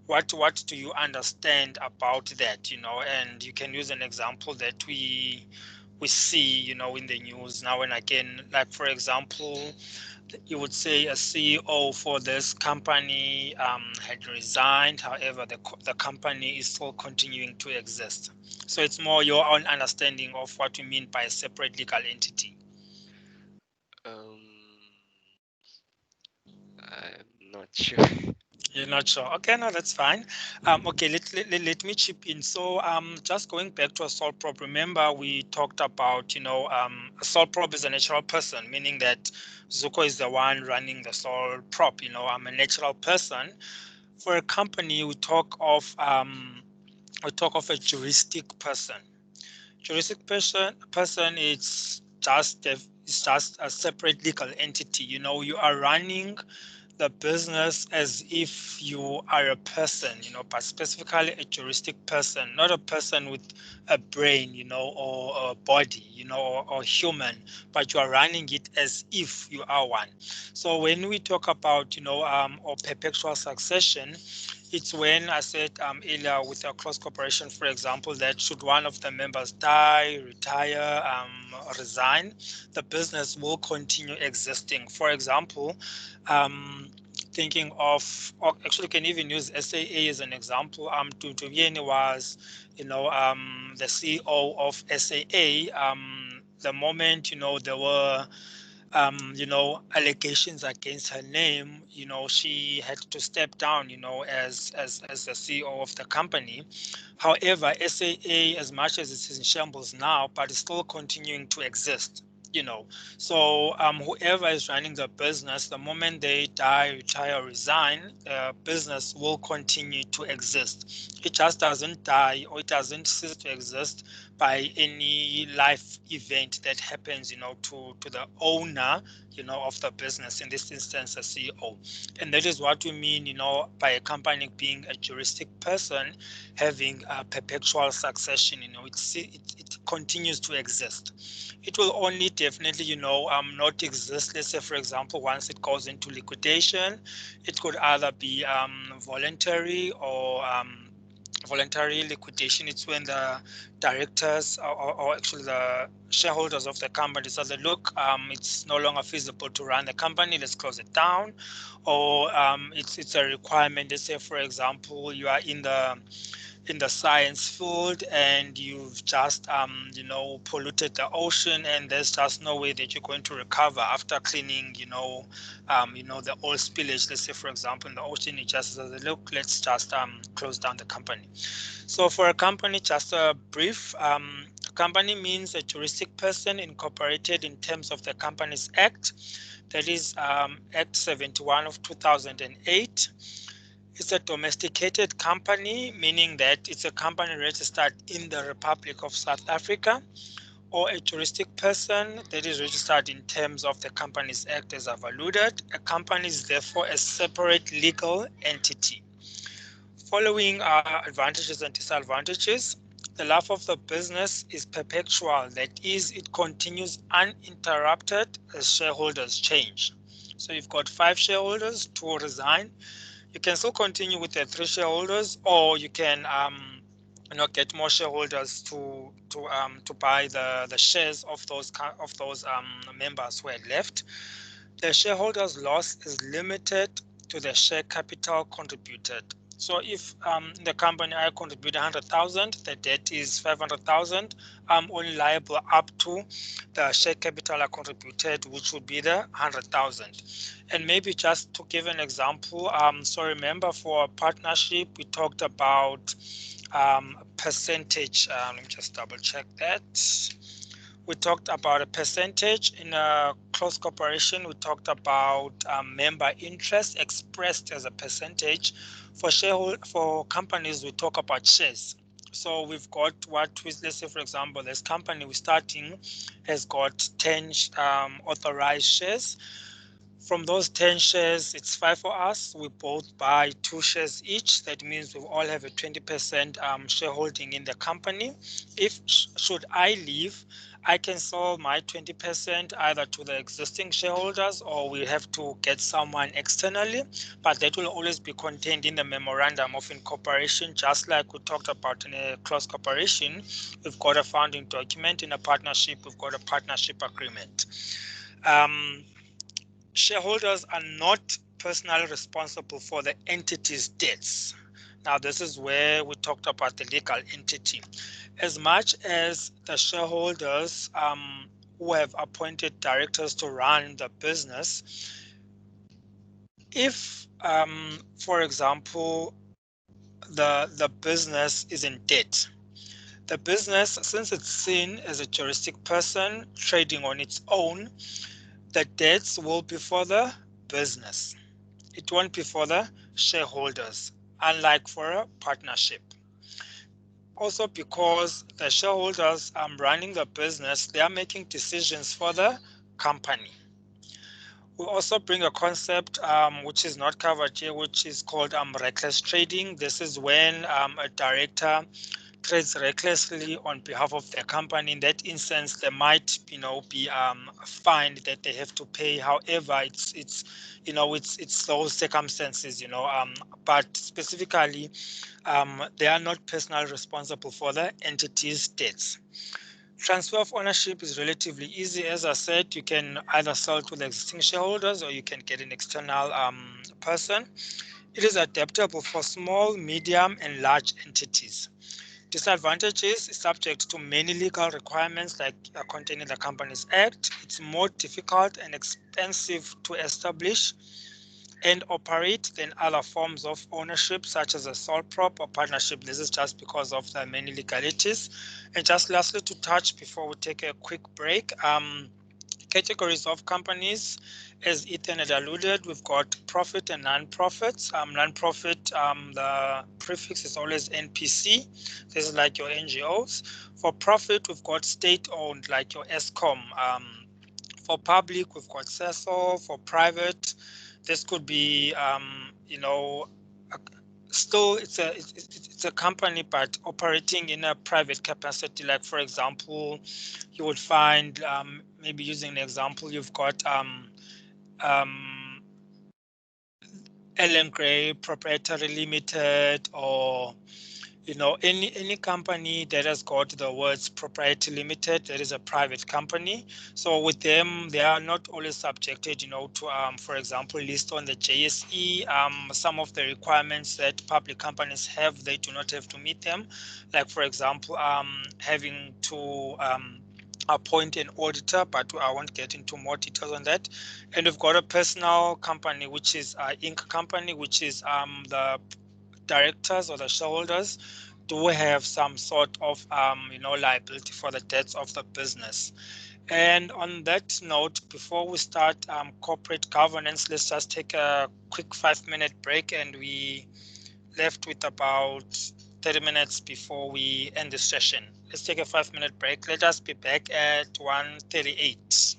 What do you understand about that? And you can use an example that we see, in the news now and again. Like, for example, you would say a CEO for this company had resigned. However, the company is still continuing to exist. So it's more your own understanding of what we mean by a separate legal entity. I'm not sure. You're not sure. Okay, no, that's fine. Okay, let me chip in. So just going back to a sole prop, remember we talked about, a sole prop is a natural person, meaning that Zuko is the one running the sole prop. I'm a natural person. For a company, we talk of a juristic person. Juristic person is just a separate legal entity. You are running the business as if you are a person, but specifically a juristic person, not a person with a brain, or a body, or human, but you are running it as if you are one. So when we talk about, or perpetual succession, it's when I said earlier with a close cooperation, for example, that should one of the members die, retire, resign, the business will continue existing. For example, thinking of, or actually can even use SAA as an example. Tutorieni was, the CEO of SAA. The moment, there were allegations against her name, she had to step down, as the CEO of the company. However, SAA, as much as it's in shambles now, but it's still continuing to exist. So whoever is running the business, the moment they die, retire, resign, the business will continue to exist. It just doesn't die, or it doesn't cease to exist by any life event that happens, to the owner, of the business, in this instance, the CEO. And that is what we mean, by a company being a juristic person, having a perpetual succession. It continues to exist. It will only definitely, not exist, let's say, for example, once it goes into liquidation. It could either be voluntary or voluntary liquidation. It's when the directors, or actually the shareholders of the company say, look, it's no longer feasible to run the company, let's close it down. Or it's a requirement. Let's say, for example, you are in the science field and you've just polluted the ocean, and there's just no way that you're going to recover after cleaning the oil spillage. Let's say, for example, in the ocean, you just say, look, let's just close down the company. So for a company, just a brief, company means a juristic person incorporated in terms of the Companies Act, that is Act 71 of 2008. It's a domesticated company, meaning that it's a company registered in the Republic of South Africa, or a juristic person that is registered in terms of the Companies Act, as I've alluded. A company is therefore a separate legal entity. Following are advantages and disadvantages. The life of the business is perpetual, that is, it continues uninterrupted as shareholders change. So you've got 5 shareholders, 2 resign. You can still continue with the 3 shareholders, or you can get more shareholders to buy the shares of those members who had left. The shareholders' loss is limited to the share capital contributed. So if the company I contribute 100,000, the debt is 500,000, I'm only liable up to the share capital I contributed, which would be the 100,000. And maybe just to give an example, so remember, for a partnership, we talked about percentage. Let me just double check that. We talked about a percentage. In a close corporation, we talked about member interest expressed as a percentage. For companies, we talk about shares. So we've got let's say, for example, this company we're starting has got 10 authorized shares. From those 10 shares, it's 5 for us. We both buy 2 shares each. That means we all have a 20% shareholding in the company. Should I leave, I can sell my 20% either to the existing shareholders, or we have to get someone externally, but that will always be contained in the memorandum of incorporation. Just like we talked about in a close corporation, we've got a founding document. In a partnership, we've got a partnership agreement. Shareholders are not personally responsible for the entity's debts. Now, this is where we talked about the legal entity. As much as the shareholders who have appointed directors to run the business, If, for example, the business is in debt, the business, since it's seen as a juristic person trading on its own, the debts will be for the business. It won't be for the shareholders, unlike for a partnership. Also, because the shareholders running the business, they are making decisions for the company. We also bring a concept which is not covered here, which is called reckless trading. This is when a director trades recklessly on behalf of their company. In that instance, there might, be a fine that they have to pay. However, it's those circumstances, but specifically, they are not personally responsible for the entity's debts. Transfer of ownership is relatively easy. As I said, you can either sell to the existing shareholders or you can get an external person. It is adaptable for small, medium, and large entities. Disadvantages is subject to many legal requirements like contained in the Companies Act. It's more difficult and expensive to establish and operate than other forms of ownership, such as a sole prop or partnership. This is just because of the many legalities. And just lastly, to touch before we take a quick break, categories of companies, as Ethan had alluded, we've got profit and non-profits. Non-profit, the prefix is always NPC. This is like your NGOs. For profit, we've got state-owned, like your ESCOM. For public, we've got CESO. For private, this could be, still it's a company, but operating in a private capacity. Like, for example, you would find, maybe using an example, you've got Ellen Gray Proprietary Limited, or any company that has got the words proprietary limited, that is a private company. So with them, they are not always subjected, to, for example, list on the JSE. Some of the requirements that public companies have, they do not have to meet them. Like, for example, having to appoint an auditor, but I won't get into more details on that. And we've got a personal company, which is Inc. company, which is the directors or the shareholders do have some sort of liability for the debts of the business. And on that note, before we start corporate governance, let's just take a quick 5-minute break, and we left with about 30 minutes before we end the session. Let's take a 5-minute break. Let us be back at 1:38.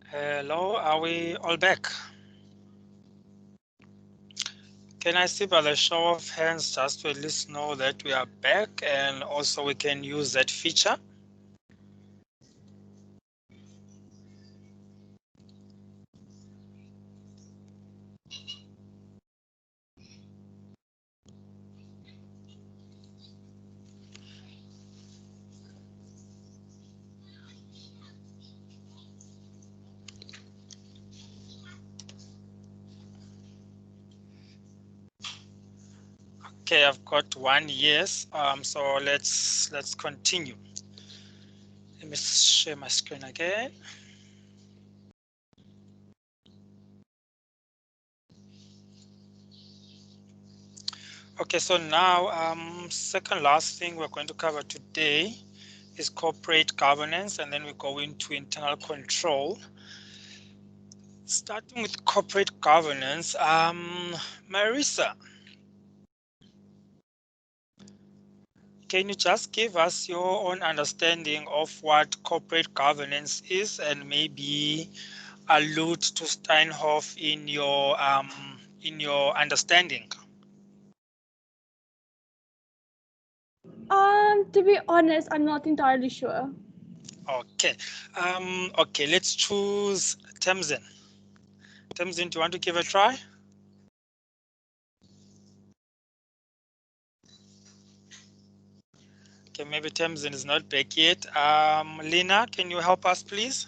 Hello, are we all back? Can I see by the show of hands just to at least know that we are back, and also we can use that feature? Okay, I've got one yes. So let's continue. Let me share my screen again. Okay, so now second last thing we're going to cover today is corporate governance, and then we go into internal control. Starting with corporate governance, Marisa, can you just give us your own understanding of what corporate governance is, and maybe allude to Steinhoff in your understanding? To be honest, I'm not entirely sure. Okay. Okay, let's choose Tamsin. Tamsin, do you want to give a try? Okay, maybe Tamsin is not back yet. Lena, can you help us, please?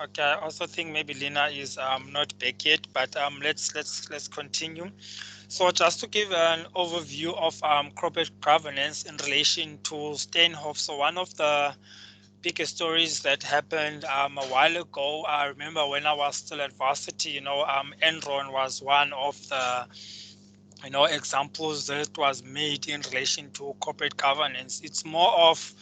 Okay, I also think maybe Lena is not back yet, but let's continue. So just to give an overview of corporate governance in relation to Steinhoff. So one of the biggest stories that happened a while ago, I remember when I was still at varsity, Enron was one of the examples that was made in relation to corporate governance. It's more of,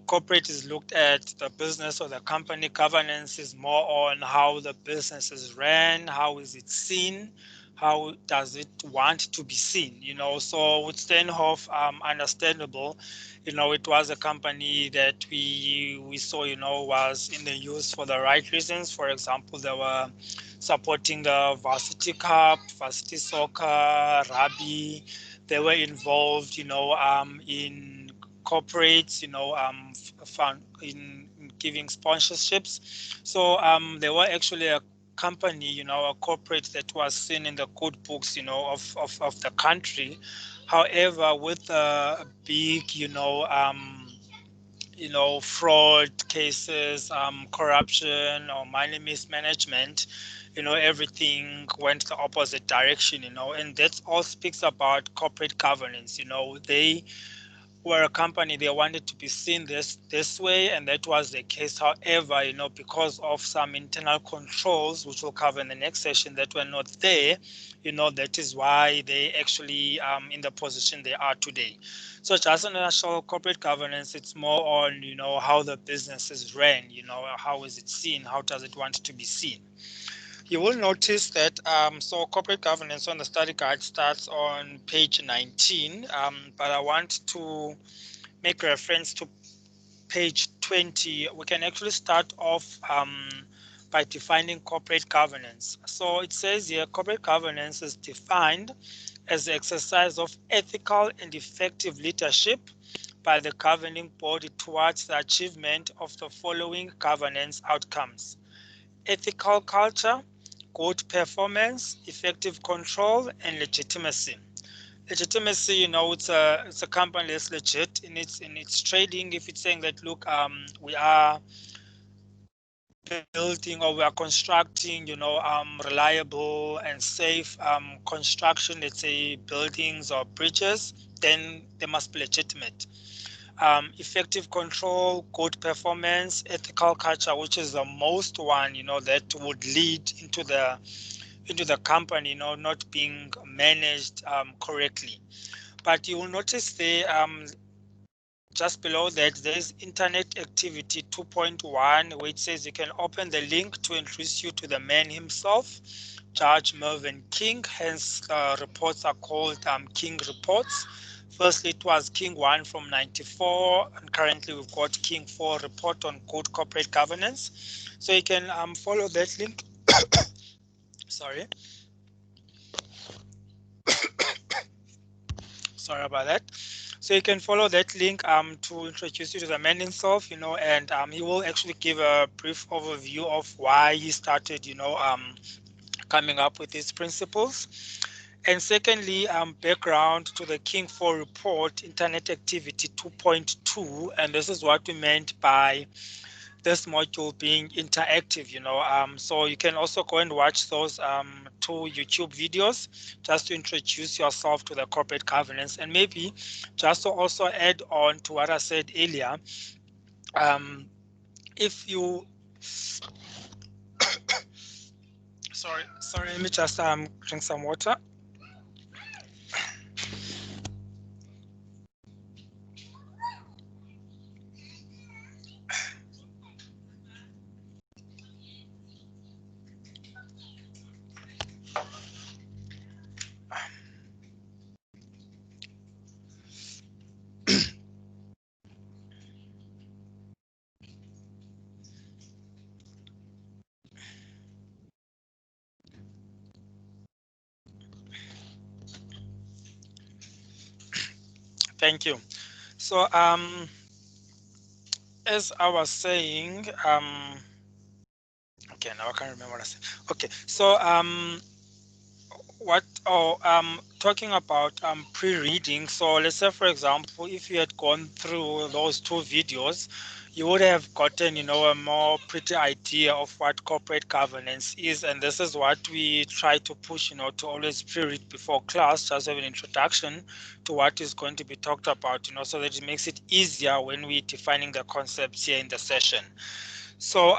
corporate is looked at the business or the company. Governance is more on how the business is ran, how is it seen, how does it want to be seen. So with Steinhoff, understandable, it was a company that we saw, was in the use for the right reasons. For example, there were supporting the varsity cup, varsity soccer, rugby. They were involved, in corporates, in giving sponsorships. So they were actually a company, a corporate that was seen in the good books, of the country. However, with a big, fraud cases, corruption or money mismanagement, everything went the opposite direction, and that all speaks about corporate governance. They were a company, they wanted to be seen this way, and that was the case. However, because of some internal controls, which we'll cover in the next session, that were not there, that is why they actually in the position they are today. So just in a nutshell, corporate governance, it's more on, how the business is ran, how is it seen, how does it want to be seen. You will notice that so corporate governance on the study guide starts on page 19, but I want to make reference to page 20. We can actually start off by defining corporate governance. So it says here, corporate governance is defined as the exercise of ethical and effective leadership by the governing body towards the achievement of the following governance outcomes: ethical culture, good performance, effective control, and legitimacy. Legitimacy, it's a company that's legit in its trading. If it's saying that, look, we are building or we are constructing, reliable and safe construction, let's say buildings or bridges, then they must be legitimate. Effective control, good performance, ethical culture, which is the most one, that would lead into the, into the company, you know, not being managed correctly. But you will notice there, just below that, there's Internet Activity 2.1, where it says you can open the link to introduce you to the man himself, Judge Mervyn King. Hence, reports are called King reports. Firstly, it was King 1 from 94, and currently we've got King 4 report on good corporate governance. So you can follow that link. Sorry. Sorry about that. So you can follow that link to introduce you to the man himself, you know, and he will actually give a brief overview of why he started, you know, coming up with these principles. And secondly, background to the King 4 report, Internet Activity 2.2, and this is what we meant by this module being interactive, you know. So you can also go and watch those 2 YouTube videos just to introduce yourself to the corporate governance, and maybe just to also add on to what I said earlier. If you sorry, let me just drink some water. Thank you. So as I was saying, okay, now I can't remember what I said. Okay, so talking about pre-reading. So let's say, for example, if you had gone through those 2 videos, you would have gotten, you know, a more pretty idea of what corporate governance is. And this is what we try to push, you know, to always pre-read before class, just have an introduction to what is going to be talked about, you know, so that it makes it easier when we're defining the concepts here in the session. So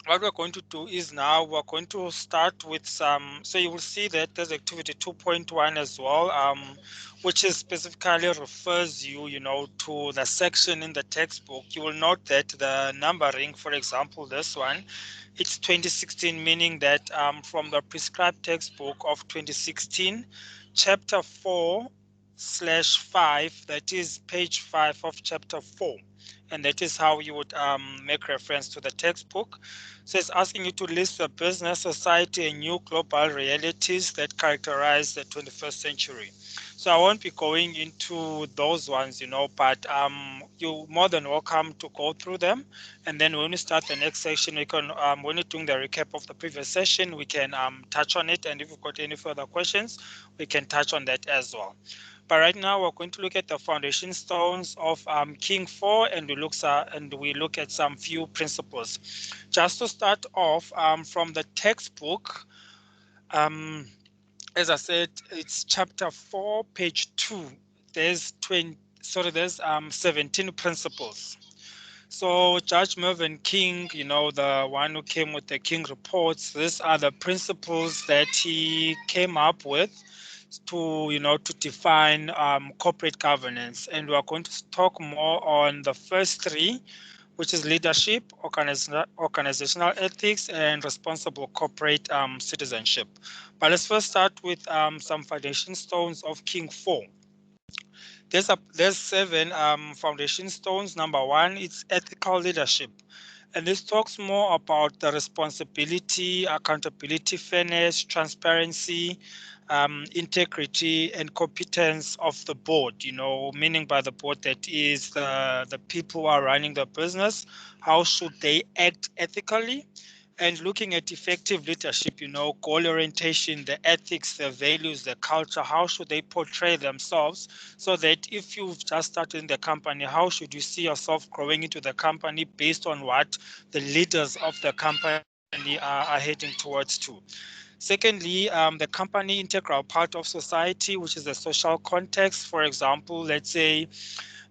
what we're going to do is now we're going to start with some, so you will see that there's activity 2.1 as well, which is specifically refers you, you know, to the section in the textbook. You will note that the numbering, for example, this one, it's 2016, meaning that from the prescribed textbook of 2016, chapter 4/5, that is page 5 of chapter 4. And that is how you would make reference to the textbook. So it's asking you to list the business, society, and new global realities that characterize the 21st century. So I won't be going into those ones, you know, but you're more than welcome to go through them. And then when we start the next section, we can, when we're doing the recap of the previous session, we can touch on it. And if you've got any further questions, we can touch on that as well. But right now we're going to look at the foundation stones of King 4, and we look at some few principles. Just to start off from the textbook, as I said, it's chapter 4, page 2. There's 17 principles. So Judge Mervyn King, you know, the one who came with the King reports, these are the principles that he came up with to, you know, to define corporate governance. And we're going to talk more on the first 3, which is leadership, organizational ethics, and responsible corporate citizenship. But let's first start with some foundation stones of King 4. There's 7 foundation stones. Number 1, it's ethical leadership. And this talks more about the responsibility, accountability, fairness, transparency, integrity, and competence of the board, you know, meaning by the board that is the people who are running the business. How should they act ethically? And looking at effective leadership, you know, goal orientation, the ethics, the values, the culture, how should they portray themselves, so that if you've just started in the company, how should you see yourself growing into the company based on what the leaders of the company are heading towards to. Secondly, the company integral part of society, which is the social context. For example, let's say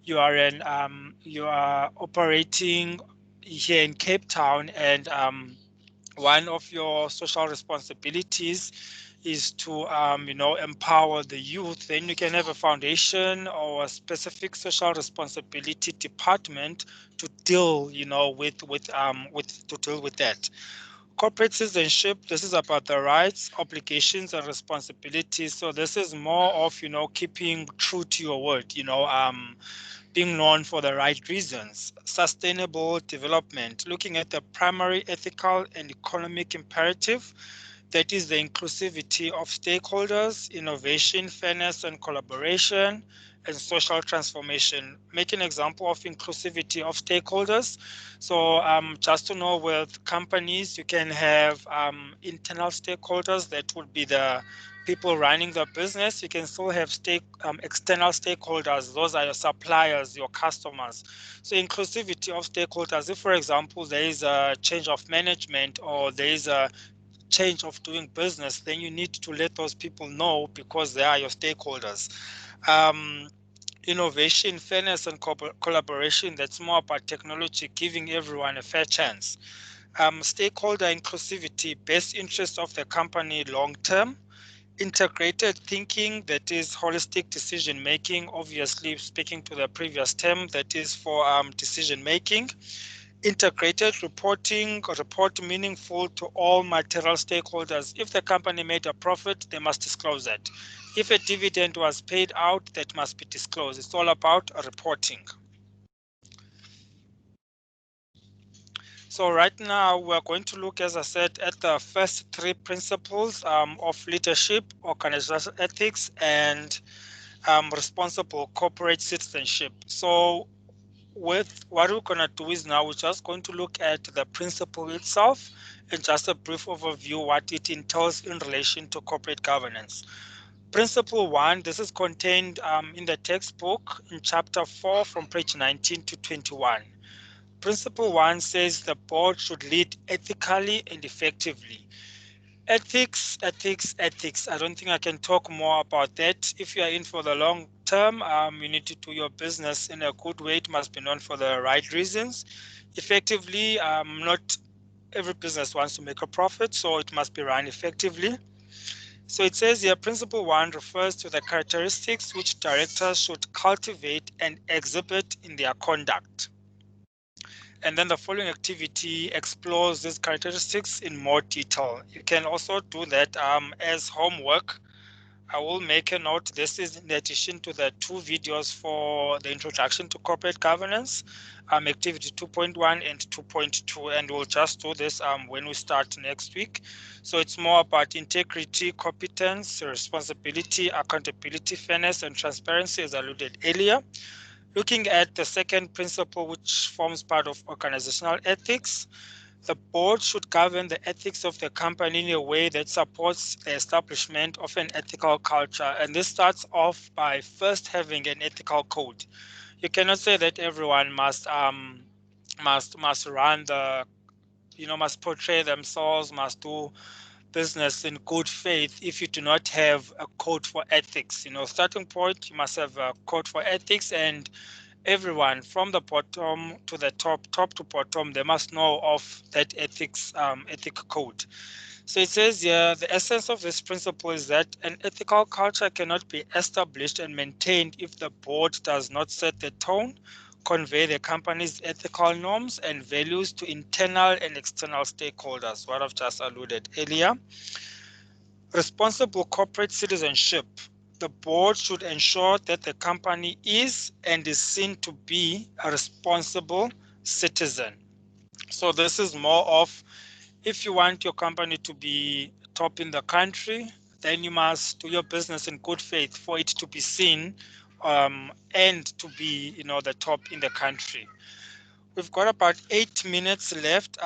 you are operating here in Cape Town, and one of your social responsibilities is to empower the youth, then you can have a foundation or a specific social responsibility department to deal with that. Corporate citizenship, this is about the rights, obligations, and responsibilities. So this is more of keeping true to your word, being known for the right reasons. Sustainable development, looking at the primary ethical and economic imperative, that is the inclusivity of stakeholders, innovation, fairness and collaboration, and social transformation. Make an example of inclusivity of stakeholders. So just to know, with companies, you can have internal stakeholders that would be the people running the business. You can still have external stakeholders. Those are your suppliers, your customers. So inclusivity of stakeholders. If, for example, there is a change of management or there is a change of doing business, then you need to let those people know because they are your stakeholders. Innovation, fairness, and collaboration, that's more about technology, giving everyone a fair chance. Stakeholder inclusivity, best interest of the company long term. Integrated thinking, that is holistic decision making, obviously speaking to the previous term, that is for decision making. Integrated reporting, report meaningful to all material stakeholders. If the company made a profit, they must disclose that. If a dividend was paid out, that must be disclosed. It's all about reporting. So right now we're going to look, as I said, at the first three principles of leadership, organizational ethics, and responsible corporate citizenship. So with what we're going to do is now we're just going to look at the principle itself and just a brief overview what it entails in relation to corporate governance. Principle 1, this is contained in the textbook in chapter 4 from page 19 to 21. Principle 1 says the board should lead ethically and effectively. Ethics, ethics, ethics. I don't think I can talk more about that. If you are in for the long term, you need to do your business in a good way. It must be known for the right reasons. Effectively, not every business wants to make a profit, so it must be run effectively. So it says here, principle 1 refers to the characteristics which directors should cultivate and exhibit in their conduct. And then the following activity explores these characteristics in more detail. You can also do that as homework. I will make a note. This is in addition to the 2 videos for the introduction to corporate governance, activity 2.1 and 2.2, and we'll just do this when we start next week. So it's more about integrity, competence, responsibility, accountability, fairness, and transparency, as alluded earlier. Looking at the second principle, which forms part of organizational ethics, the board should govern the ethics of the company in a way that supports the establishment of an ethical culture. And this starts off by first having an ethical code. You cannot say that everyone must run the, must portray themselves, must do business in good faith if you do not have a code for ethics. Starting point, you must have a code for ethics, and everyone from the bottom to the top to bottom, they must know of that ethics ethic code. So it says here, the essence of this principle is that an ethical culture cannot be established and maintained if the board does not set the tone, convey the company's ethical norms and values to internal and external stakeholders, what I've just alluded earlier. Responsible corporate citizenship. The board should ensure that the company is and is seen to be a responsible citizen. So this is more of, if you want your company to be top in the country, then you must do your business in good faith for it to be seen and to be, the top in the country. We've got about 8 minutes left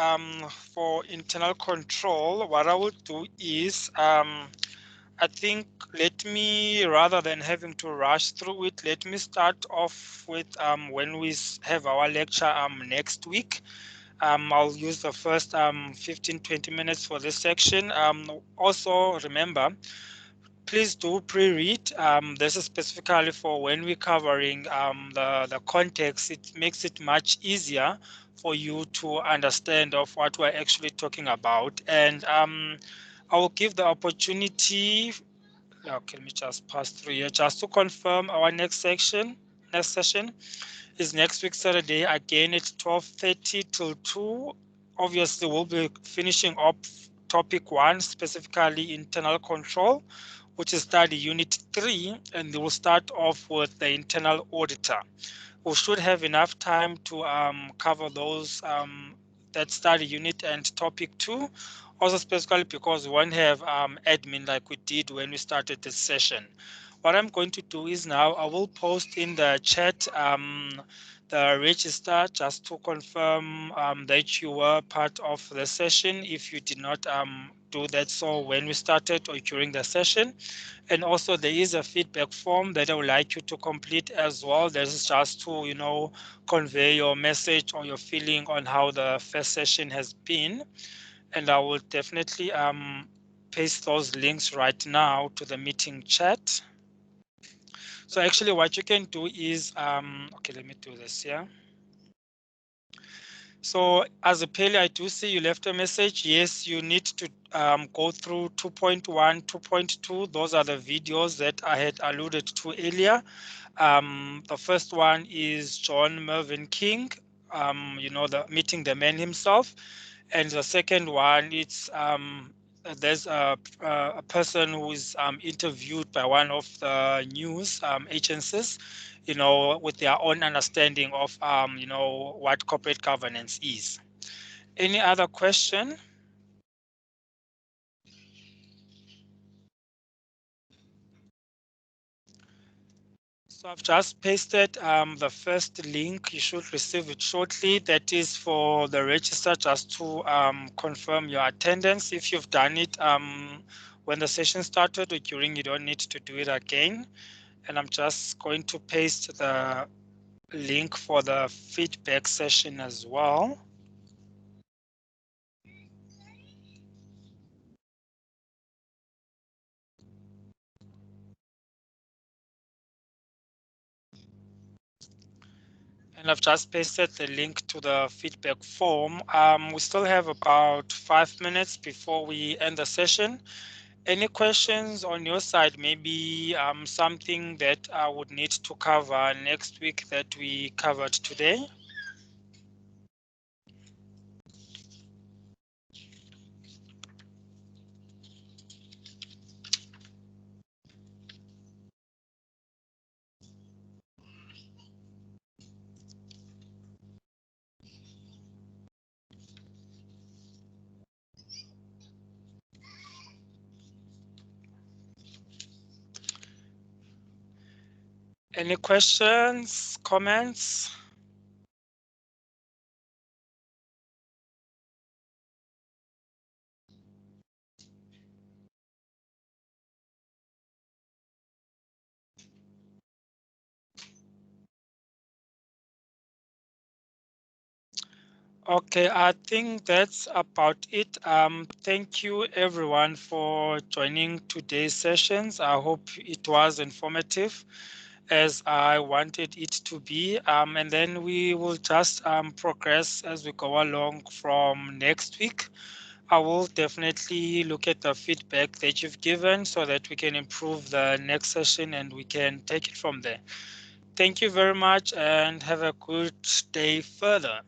for internal control. What I will do is, I think, let me, rather than having to rush through it, let me start off with when we have our lecture next week. I'll use the first 15-20 minutes for this section. Also, remember, please do pre-read. This is specifically for when we're covering the context. It makes it much easier for you to understand of what we're actually talking about. And I will give the opportunity. Okay, let me just pass through here just to confirm our next session is next week Saturday again at 12:30 till 2. Obviously, we'll be finishing up topic 1, specifically internal control, which is study unit 3, and we'll start off with the internal auditor. We should have enough time to cover those that study unit and topic 2, also specifically because we won't have admin like we did when we started this session. What I'm going to do is now I will post in the chat the register just to confirm that you were part of the session if you did not do that so when we started or during the session. And also there is a feedback form that I would like you to complete as well. This is just to, you know, convey your message or your feeling on how the first session has been. And I will definitely paste those links right now to the meeting chat. So actually what you can do is, okay, let me do this here. So as a Pele, I do see you left a message. Yes, you need to go through 2.1, 2.2. Those are the videos that I had alluded to earlier. The first one is John Mervyn King, you know, the meeting the man himself. And the second one, it's there's a person who is interviewed by one of the news agencies, you know, with their own understanding of, you know, what corporate governance is. Any other question? So I've just pasted the first link. You should receive it shortly. That is for the register, just to confirm your attendance. If you've done it when the session started or during, you don't need to do it again. And I'm just going to paste the link for the feedback session as well. And I've just pasted the link to the feedback form. We still have about 5 minutes before we end the session. Any questions on your side? Maybe something that I would need to cover next week that we covered today? Any questions, comments? Okay, I think that's about it. Thank you everyone for joining today's sessions. I hope it was informative as I wanted it to be. And then we will just progress as we go along from next week. I will definitely look at the feedback that you've given so that we can improve the next session and we can take it from there. Thank you very much and have a good day further.